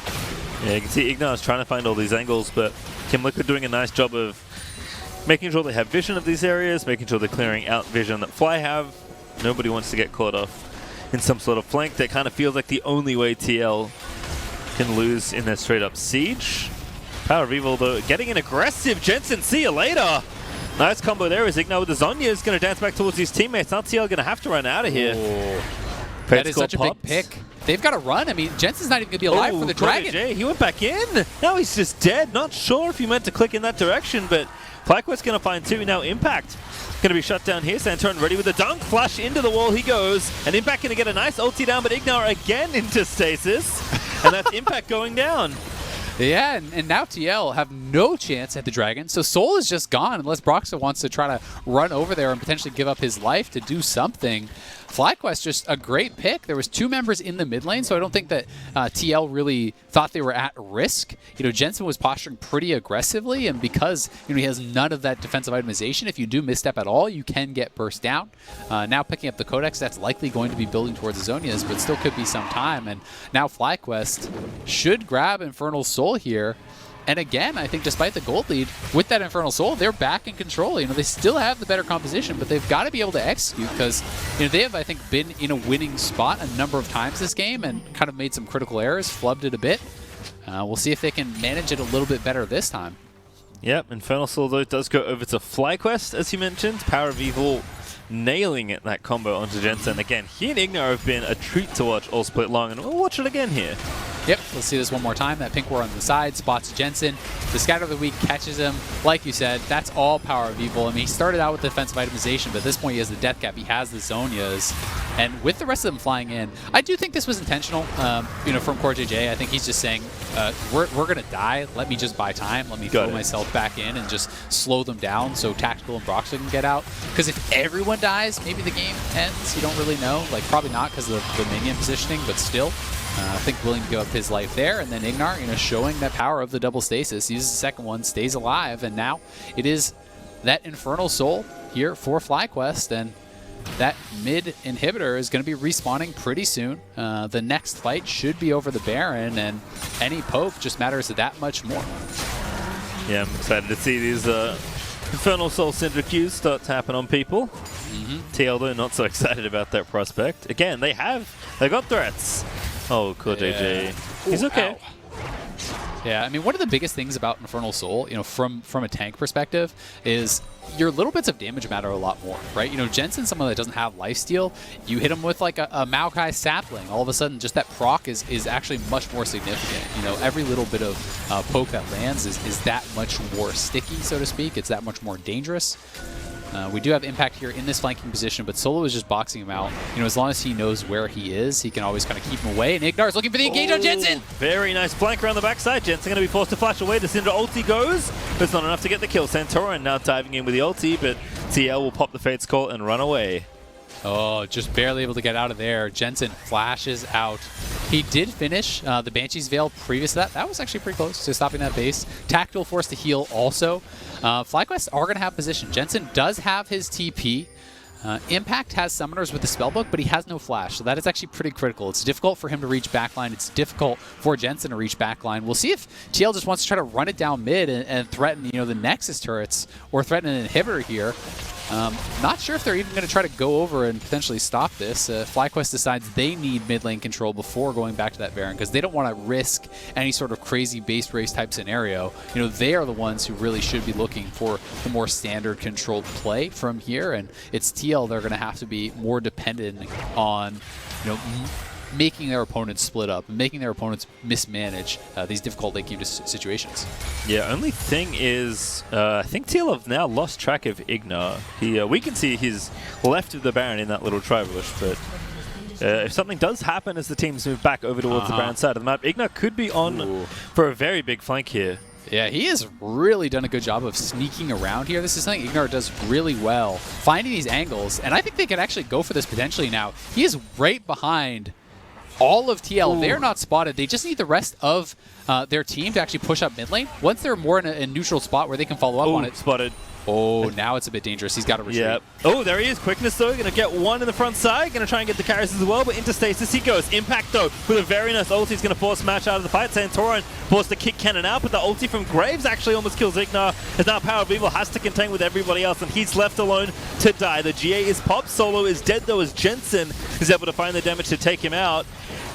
Yeah, you can see IgNar is trying to find all these angles, but Team Liquid doing a nice job of making sure they have vision of these areas, making sure they're clearing out vision that Fly have. Nobody wants to get caught off in some sort of flank. That kind of feels like the only way TL can lose in their straight-up siege. PowerOfEvil, though, getting an aggressive Jensen. See you later. Nice combo there as IgNar with the Zonya is going to dance back towards his teammates. Now TL going to have to run out of here. That is such a big pick. They've got to run. I mean, Jensen's not even going to be alive for the Dragon. CoreJJ, he went back in. Now he's just dead. Not sure if he meant to click in that direction, but FlyQuest's going to find 2. Now Impact going to be shut down here. Santorin ready with the dunk. Flash into the wall he goes. And Impact going to get a nice ulti down, but IgNar again into stasis. And that's Impact going down. Yeah, and now TL have no chance at the Dragon, so Soul is just gone unless Broxah wants to try to run over there and potentially give up his life to do something. FlyQuest, just a great pick. There was 2 members in the mid lane, so I don't think that TL really thought they were at risk. You know, Jensen was posturing pretty aggressively, and because he has none of that defensive itemization, if you do misstep at all, you can get burst down. Now picking up the Codex, that's likely going to be building towards the Zonias, but still could be some time. And now FlyQuest should grab Infernal Soul here. And again, I think despite the gold lead, with that Infernal Soul, they're back in control. You know, they still have the better composition, but they've got to be able to execute because, you know, they have, I think, been in a winning spot a number of times this game and kind of made some critical errors, flubbed it a bit. We'll see if they can manage it a little bit better this time. Yep, Infernal Soul, though, does go over to FlyQuest, as you mentioned. PowerOfEvil nailing it, that combo onto Jensen. Again, he and IgNar have been a treat to watch all split long, and we'll watch it again here. Yep, let's see this one more time. That pink ward on the side spots Jensen. The Scatter of the Weak catches him. Like you said, that's all PowerOfEvil. I mean, he started out with defensive itemization, but at this point he has the death cap, he has the Zonias. And with the rest of them flying in, I do think this was intentional, you know, from CoreJJ. I think he's just saying, we're going to die. Let me just buy time. Let me throw myself back in and just slow them down so Tactical and Broxah can get out. Because if everyone dies, maybe the game ends. You don't really know. Like, probably not because of the minion positioning, but still. I think willing to give up his life there, and then IgNar, you know, showing that power of the double stasis, uses the second one, stays alive, and now it is that Infernal Soul here for FlyQuest, and that mid inhibitor is going to be respawning pretty soon. The next fight should be over the Baron, and any poke just matters that much more. Yeah, I'm excited to see these Infernal Soul Syndra Qs start to happen on people. TL, though, not so excited about that prospect. Again, they got threats. Oh, CoreJJ. Yeah. He's okay. Ow. Yeah, I mean, one of the biggest things about Infernal Soul, you know, from a tank perspective, is your little bits of damage matter a lot more, right? You know, Jensen, someone that doesn't have lifesteal, you hit him with like a Maokai sapling. All of a sudden, just that proc is actually much more significant. You know, every little bit of poke that lands is that much more sticky, so to speak. It's that much more dangerous. We do have impact here in this flanking position, but Solo is just boxing him out. You know, as long as he knows where he is, he can always kind of keep him away. And IgNar is looking for the engage on Jensen. Very nice flank around the backside. Jensen going to be forced to flash away. The Syndra ulti goes, but it's not enough to get the kill. Santorin now diving in with the ulti, but TL will pop the Fate's Call and run away. Oh, just barely able to get out of there. Jensen flashes out. He did finish the Banshee's Veil previous to that. That was actually pretty close to stopping that base. Tactical forced to heal also. FlyQuest are going to have position. Jensen does have his TP. Impact has summoners with the spellbook, but he has no flash, so that is actually pretty critical. It's difficult for him to reach backline. It's difficult for Jensen to reach backline. We'll see if TL just wants to try to run it down mid and threaten, you know, the Nexus turrets or threaten an inhibitor here. Not sure if they're even going to try to go over and potentially stop this. FlyQuest decides they need mid lane control before going back to that Baron because they don't want to risk any sort of crazy base race type scenario. You know, they are the ones who really should be looking for the more standard controlled play from here, and it's TL they're going to have to be more dependent on, you know, making their opponents split up and making their opponents mismanage these difficult late game situations. Yeah, only thing is, I think TL have now lost track of IgNar. We can see he's left of the Baron in that little tri-bush, but if something does happen as the teams move back over towards the Baron side of the map, IgNar could be on for a very big flank here. Yeah, he has really done a good job of sneaking around here. This is something IgNar does really well, finding these angles, and I think they could actually go for this potentially now. He is right behind all of TL. Ooh. They're not spotted. They just need the rest of their team to actually push up mid lane. Once they're more in a neutral spot where they can follow up on it. Spotted. Oh, now it's a bit dangerous. He's got to retreat. Yep. Oh, there he is. Quickness, though. Going to get one in the front side. Going to try and get the carries as well, but into stasis he goes. Impact, though, with a very nice ulti. He's going to force Match out of the fight. Santorin forced to kick Kennen out, but the ulti from Graves actually almost kills IgNar, as now PowerOfEvil has to contain with everybody else, and he's left alone to die. The GA is popped. Solo is dead, though, as Jensen is able to find the damage to take him out.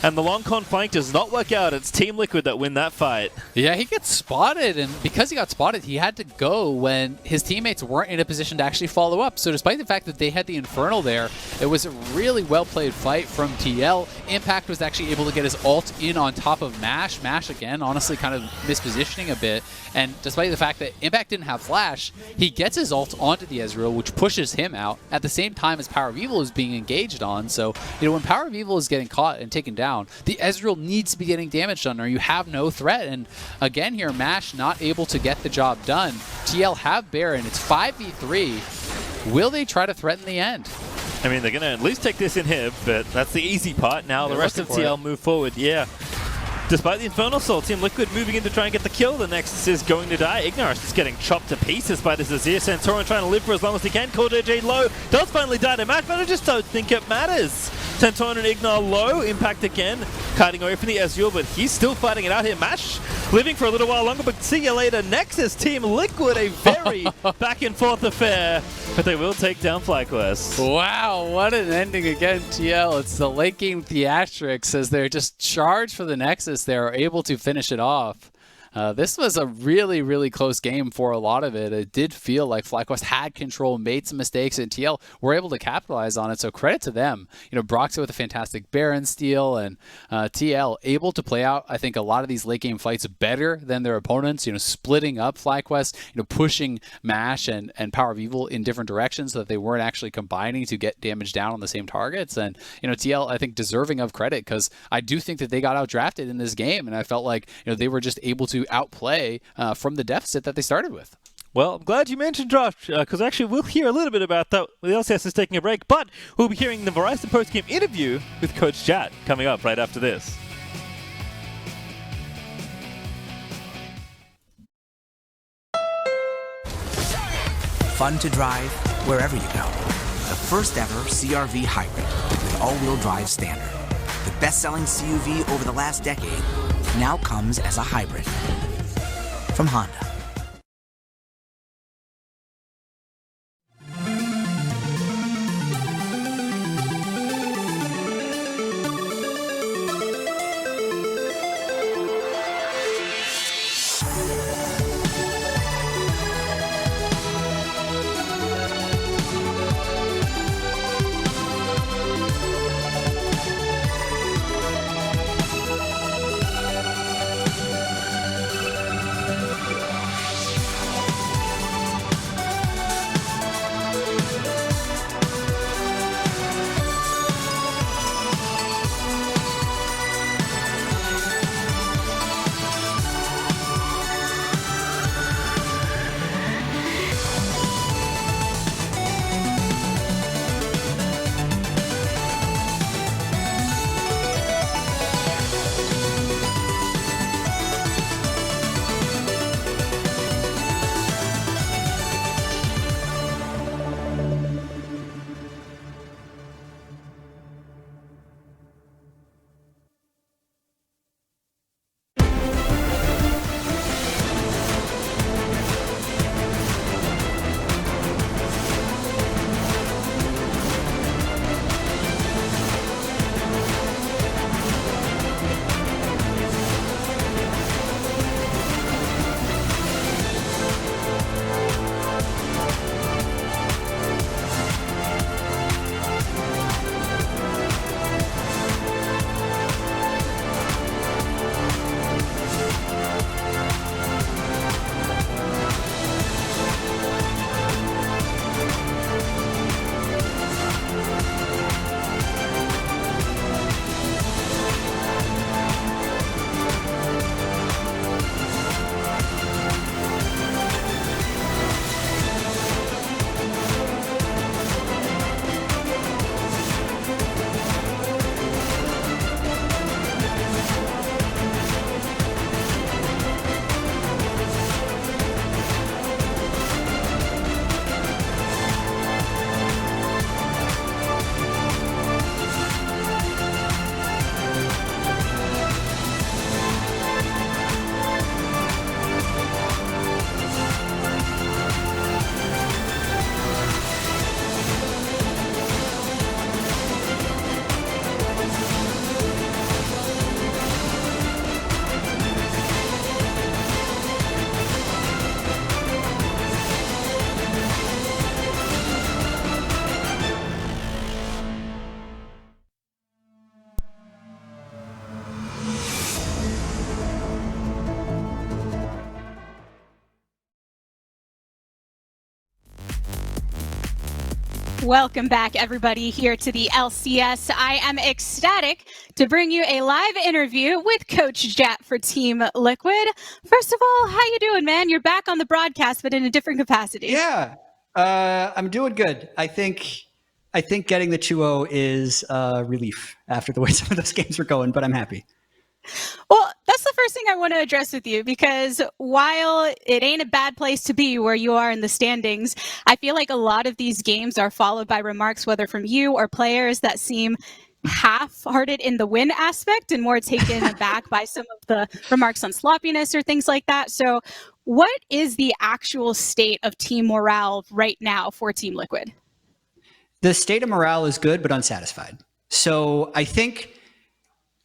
And the long con flank does not work out. It's Team Liquid that win that fight. Yeah, he gets spotted, and because he got spotted, he had to go when his teammates weren't in a position to actually follow up. So despite the fact that they had the Infernal there, it was a really well-played fight from TL. Impact was actually able to get his ult in on top of Mash. Mash, again, honestly kind of mispositioning a bit. And despite the fact that Impact didn't have Flash, he gets his ult onto the Ezreal, which pushes him out at the same time as PowerOfEvil is being engaged on. So, you know, when PowerOfEvil is getting caught and taken down, down. The Ezreal needs to be getting damage done or you have no threat. And again here, MASH not able to get the job done. TL have Baron. It's 5v3. Will they try to threaten the end? I mean, they're going to at least take this inhib, but that's the easy part. Now the rest of TL move forward. Yeah. Despite the Infernal Soul, Team Liquid moving in to try and get the kill. The Nexus is going to die. IgNar is just getting chopped to pieces by this Azir. Santorin trying to live for as long as he can. CoreJJ low. Does finally die to match, but I just don't think it matters. Santorin and IgNar low. Impact again. Kiting away from the Ezreal, but he's still fighting it out here. MASH living for a little while longer, but see you later. Nexus, Team Liquid, a very back and forth affair. But they will take down FlyQuest. Wow, what an ending again, TL. It's the late game theatrics as they're just charged for the Nexus. They're able to finish it off. This was a really, really close game for a lot of it. It did feel like FlyQuest had control, made some mistakes, and TL were able to capitalize on it. So credit to them. You know, Broxah with a fantastic Baron steal, and TL able to play out, I think, a lot of these late game fights better than their opponents. You know, splitting up FlyQuest, you know, pushing MASH and PowerOfEvil in different directions so that they weren't actually combining to get damage down on the same targets. And you know, TL, I think, deserving of credit because I do think that they got outdrafted in this game, and I felt like you know they were just able to outplay from the deficit that they started with. Well, I'm glad you mentioned Josh, because actually we'll hear a little bit about that. The LCS is taking a break, but we'll be hearing the Verizon post-game interview with Coach Chat coming up right after this. Fun to drive wherever you go. The first ever CR-V hybrid with all-wheel drive standard. The best-selling CUV over the last decade now comes as a hybrid from Honda. Welcome back, everybody, here to the LCS. I am ecstatic to bring you a live interview with Coach Jat for Team Liquid. First of all, how you doing, man? You're back on the broadcast, but in a different capacity. Yeah, I'm doing good. I think getting the 2-0 is a relief after the way some of those games were going, but I'm happy. Well, that's the first thing I want to address with you, because while it ain't a bad place to be where you are in the standings, I feel like a lot of these games are followed by remarks, whether from you or players, that seem half-hearted in the win aspect and more taken aback by some of the remarks on sloppiness or things like that. So what is the actual state of team morale right now for Team Liquid? The state of morale is good, but unsatisfied. So I think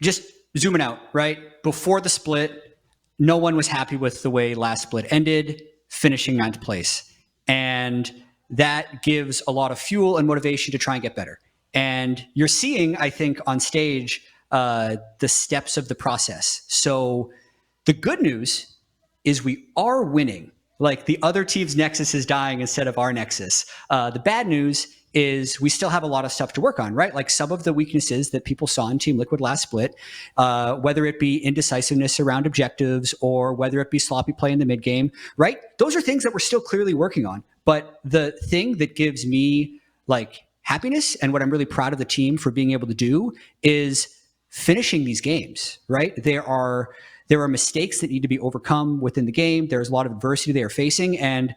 just zooming out, right? Before the split, no one was happy with the way last split ended, finishing 9th place. And that gives a lot of fuel and motivation to try and get better. And you're seeing, I think, on stage, the steps of the process. So the good news is we are winning. Like, the other team's Nexus is dying instead of our Nexus. The bad news is we still have a lot of stuff to work on, right? Like some of the weaknesses that people saw in Team Liquid last split, whether it be indecisiveness around objectives or whether it be sloppy play in the mid game, right? Those are things that we're still clearly working on. But the thing that gives me like happiness and what I'm really proud of the team for being able to do is finishing these games, right? There are mistakes that need to be overcome within the game. There's a lot of adversity they are facing, and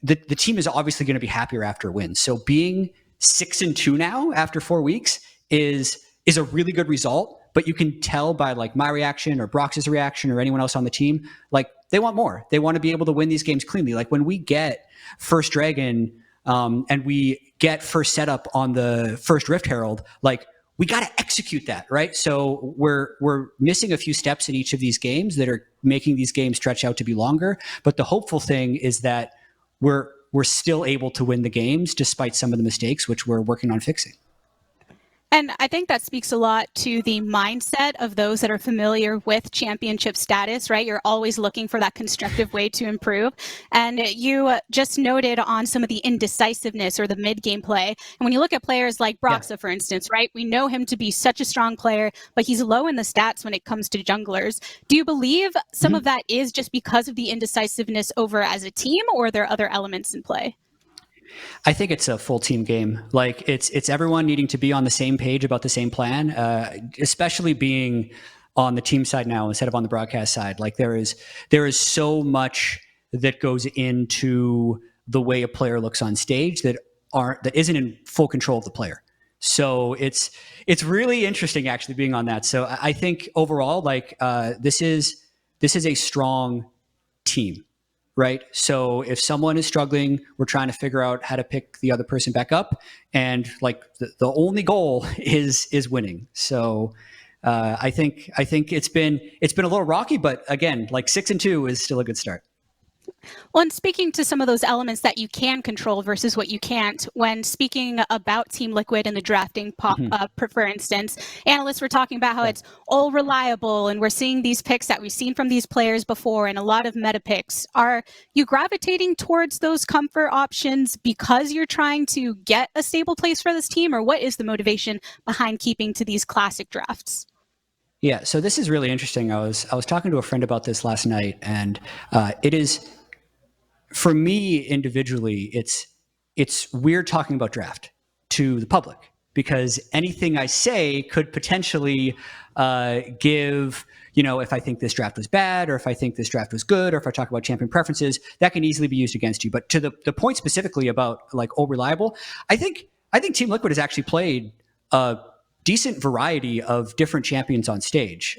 the team is obviously going to be happier after a win. So being 6-2 now after 4 weeks is a really good result, but you can tell by like my reaction or Broxah's reaction or anyone else on the team, like they want more. They want to be able to win these games cleanly. Like when we get first Dragon and we get first setup on the first Rift Herald, like we got to execute that, right? So we're missing a few steps in each of these games that are making these games stretch out to be longer. But the hopeful thing is that we're still able to win the games despite some of the mistakes, which we're working on fixing. And I think that speaks a lot to the mindset of those that are familiar with championship status, right? You're always looking for that constructive way to improve. And you just noted on some of the indecisiveness or the mid-game play. And when you look at players like Broxah, for instance, right? We know him to be such a strong player, but he's low in the stats when it comes to junglers. Do you believe some of that is just because of the indecisiveness over as a team, or are there other elements in play? I think it's a full team game. Like it's everyone needing to be on the same page about the same plan, especially being on the team side now instead of on the broadcast side. Like there is so much that goes into the way a player looks on stage that isn't in full control of the player. So it's really interesting actually being on that. So I think overall, like this is a strong team. Right. So if someone is struggling, we're trying to figure out how to pick the other person back up. And like the only goal is winning. So I think it's been a little rocky, but again, like 6-2 is still a good start. Well, and speaking to some of those elements that you can control versus what you can't, when speaking about Team Liquid and the drafting, for instance, analysts were talking about how it's all reliable, and we're seeing these picks that we've seen from these players before and a lot of meta picks. Are you gravitating towards those comfort options because you're trying to get a stable place for this team, or what is the motivation behind keeping to these classic drafts? Yeah, so this is really interesting. I was talking to a friend about this last night, and it is, for me individually, it's weird talking about draft to the public because anything I say could potentially give, if I think this draft was bad or if I think this draft was good or if I talk about champion preferences, that can easily be used against you. But to the point specifically about like all reliable, I think Team Liquid has actually played a decent variety of different champions on stage.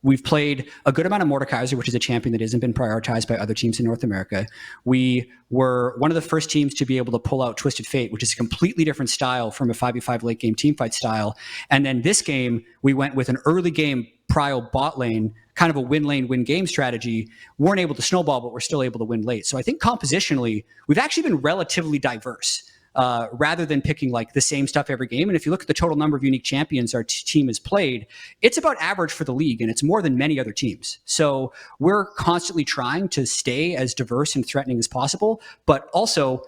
We've played a good amount of Mordekaiser, which is a champion that hasn't been prioritized by other teams in North America. We were one of the first teams to be able to pull out Twisted Fate, which is a completely different style from a 5v5 late game teamfight style. And then this game, we went with an early game prio bot lane, kind of a win lane, win game strategy. Weren't able to snowball, but we're still able to win late. So I think compositionally, we've actually been relatively diverse. Rather than picking like the same stuff every game. And if you look at the total number of unique champions our team has played, it's about average for the league, and it's more than many other teams. So we're constantly trying to stay as diverse and threatening as possible, but also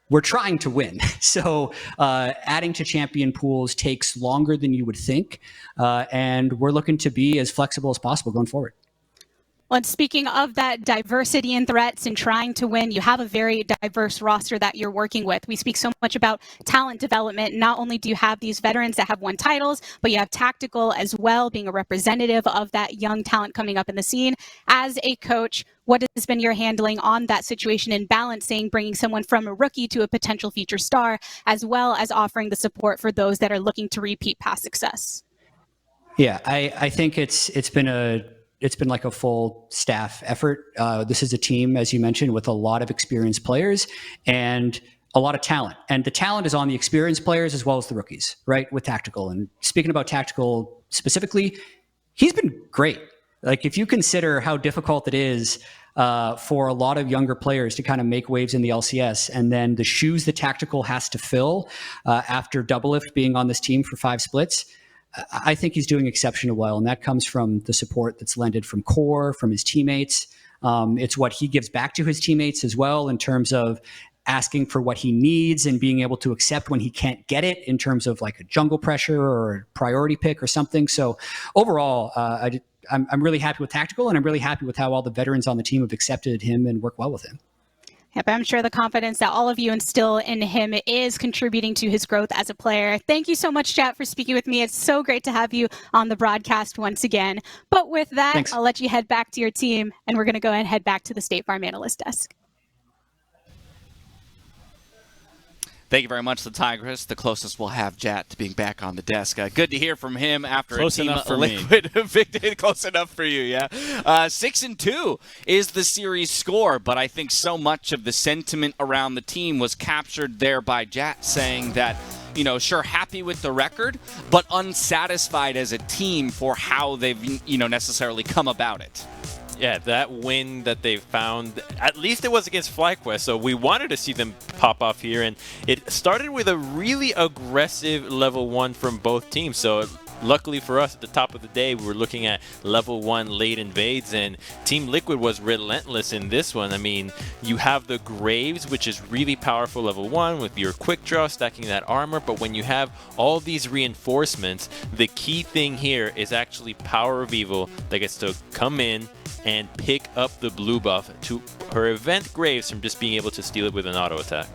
we're trying to win. So adding to champion pools takes longer than you would think. And we're looking to be as flexible as possible going forward. Well, and speaking of that diversity in threats and trying to win, you have a very diverse roster that you're working with. We speak so much about talent development. Not only do you have these veterans that have won titles, but you have Tactical as well, being a representative of that young talent coming up in the scene. As a coach, what has been your handling on that situation and balancing bringing someone from a rookie to a potential future star, as well as offering the support for those that are looking to repeat past success? Yeah, I think it's been like a full staff effort. This is a team, as you mentioned, with a lot of experienced players and a lot of talent. And the talent is on the experienced players as well as the rookies, right, with Tactical. And speaking about Tactical specifically, he's been great. Like, if you consider how difficult it is for a lot of younger players to kind of make waves in the LCS, and then the shoes that Tactical has to fill after Doublelift being on this team for 5 splits, I think he's doing exceptionally well, and that comes from the support that's lended from Core, from his teammates. It's what he gives back to his teammates as well in terms of asking for what he needs and being able to accept when he can't get it in terms of like a jungle pressure or a priority pick or something. So overall, I'm really happy with Tactical, and I'm really happy with how all the veterans on the team have accepted him and worked well with him. Yep, I'm sure the confidence that all of you instill in him is contributing to his growth as a player. Thank you so much, chat, for speaking with me. It's so great to have you on the broadcast once again. But with that, Thanks. I'll let you head back to your team, and we're going to go ahead and head back to the State Farm Analyst Desk. Thank you very much, the Tigress. The closest we'll have Jat to being back on the desk. Good to hear from him after Close a Team enough for Liquid victory. Close enough for you, yeah. 6-2 is the series score, but I think so much of the sentiment around the team was captured there by Jat, saying that, you know, sure, happy with the record, but unsatisfied as a team for how they've, you know, necessarily come about it. Yeah, that win that they found, at least it was against FlyQuest, so we wanted to see them pop off here, and it started with a really aggressive level 1 from both teams. So luckily for us, at the top of the day, we were looking at level 1 late invades, and Team Liquid was relentless in this one. I mean, you have the Graves, which is really powerful level 1 with your quick draw, stacking that armor, but when you have all these reinforcements, the key thing here is actually PowerOfEvil that gets to come in and pick up the blue buff to prevent Graves from just being able to steal it with an auto attack.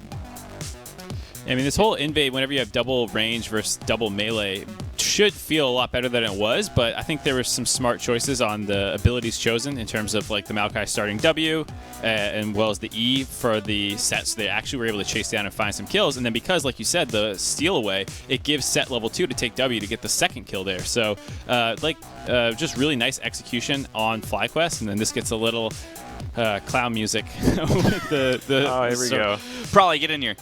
I mean, this whole invade, whenever you have double range versus double melee, should feel a lot better than it was, but I think there were some smart choices on the abilities chosen in terms of like the Maokai starting W and well as the E for the Sett, so they actually were able to chase down and find some kills. And then because, like you said, the steal away, it gives Sett level 2 to take W to get the second kill there. So just really nice execution on FlyQuest, and then this gets a little clown music with the oh, here we go. Probably get in here.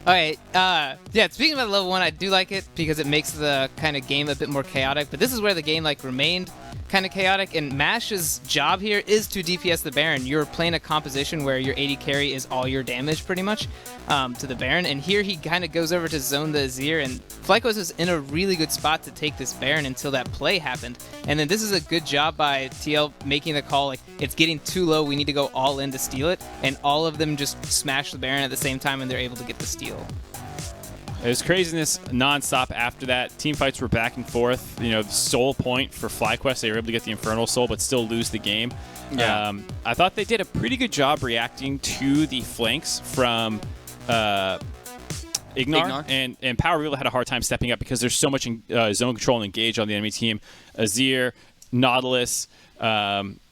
Okay, yeah, speaking about level 1, I do like it because it makes the kind of game a bit more chaotic, but this is where the game like remained kind of chaotic, and Mash's job here is to DPS the Baron. You're playing a composition where your AD carry is all your damage pretty much to the Baron, and here he kind of goes over to zone the Azir, and FlyQuest was in a really good spot to take this Baron until that play happened. And then this is a good job by TL making the call, like, it's getting too low, we need to go all in to steal it, and all of them just smash the Baron at the same time, and they're able to get the steal. There's craziness nonstop after that. Team fights were back and forth. You know, the soul point for FlyQuest, they were able to get the Infernal Soul but still lose the game. Yeah. I thought they did a pretty good job reacting to the flanks from IgNar. And PowerOfEvil had a hard time stepping up because there's so much zone control and engage on the enemy team. Azir, Nautilus,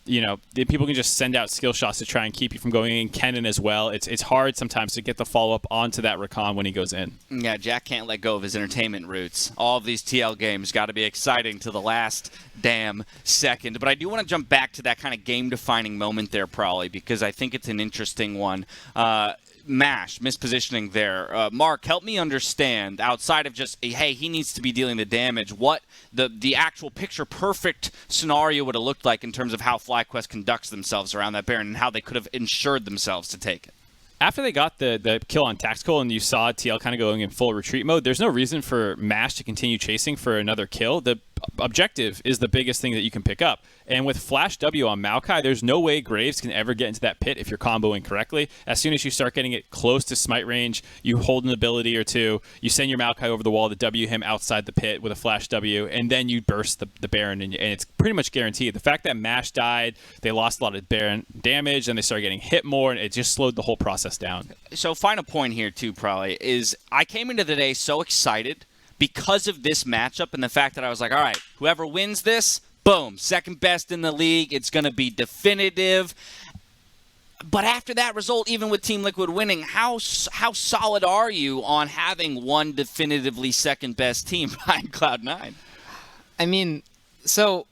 you know, people can just send out skill shots to try and keep you from going in. Kennen as well. It's hard sometimes to get the follow-up onto that Rakan when he goes in. Yeah, Jack can't let go of his entertainment roots. All of these TL games got to be exciting to the last damn second. But I do want to jump back to that kind of game-defining moment there, probably, because I think it's an interesting one. Mash, mispositioning there. Mark, help me understand, outside of just, hey, he needs to be dealing the damage, what the actual picture-perfect scenario would have looked like in terms of how FlyQuest conducts themselves around that Baron and how they could have ensured themselves to take it. After they got the kill on Tactical and you saw TL kind of going in full retreat mode, there's no reason for Mash to continue chasing for another kill. The objective is the biggest thing that you can pick up. And with Flash W on Maokai, there's no way Graves can ever get into that pit if you're comboing correctly. As soon as you start getting it close to smite range, you hold an ability or two, you send your Maokai over the wall to W him outside the pit with a Flash W, and then you burst the Baron, and it's pretty much guaranteed. The fact that Mash died, they lost a lot of Baron damage, and they started getting hit more, and it just slowed the whole process down. So final point here, too, probably, is I came into the day so excited because of this matchup and the fact that I was like, all right, whoever wins this, boom, second best in the league. It's going to be definitive. But after that result, even with Team Liquid winning, how solid are you on having one definitively second best team behind Cloud9? I mean, so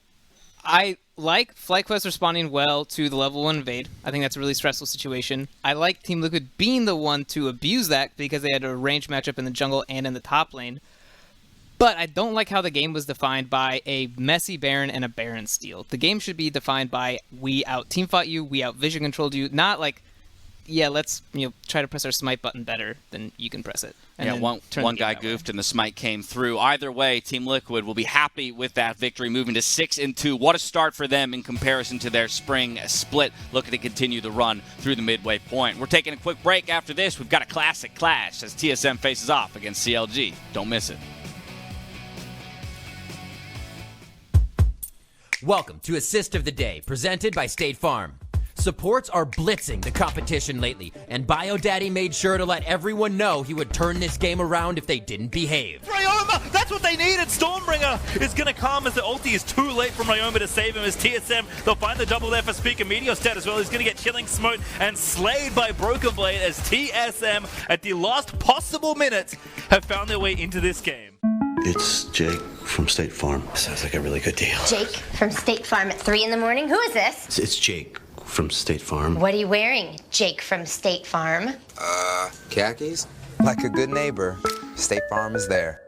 I like FlyQuest responding well to the level 1 invade. I think that's a really stressful situation. I like Team Liquid being the one to abuse that because they had a range matchup in the jungle and in the top lane. But I don't like how the game was defined by a messy Baron and a Baron steal. The game should be defined by we out teamfought you, we out vision controlled you, not like, yeah, let's try to press our smite button better than you can press it. And yeah, one guy goofed and the smite came through. Either way, Team Liquid will be happy with that victory, moving to 6-2. What a start for them in comparison to their spring split, looking to continue the run through the midway point. We're taking a quick break. After this, we've got a classic clash as TSM faces off against CLG. Don't miss it. Welcome to Assist of the Day, presented by State Farm. Supports are blitzing the competition lately, and BioDaddy made sure to let everyone know he would turn this game around if they didn't behave. Ryoma! That's what they needed! Stormbringer is gonna come as the ulti is too late from Ryoma to save him as TSM. They'll find the double there for Speaker Meteostat as well. He's gonna get Chilling Smote and slayed by Broken Blade as TSM at the last possible minutes have found their way into this game. It's Jake from State Farm. Sounds like a really good deal. Jake from State Farm at 3 in the morning? Who is this? It's Jake from State Farm. What are you wearing, Jake from State Farm? Khakis? Like a good neighbor, State Farm is there.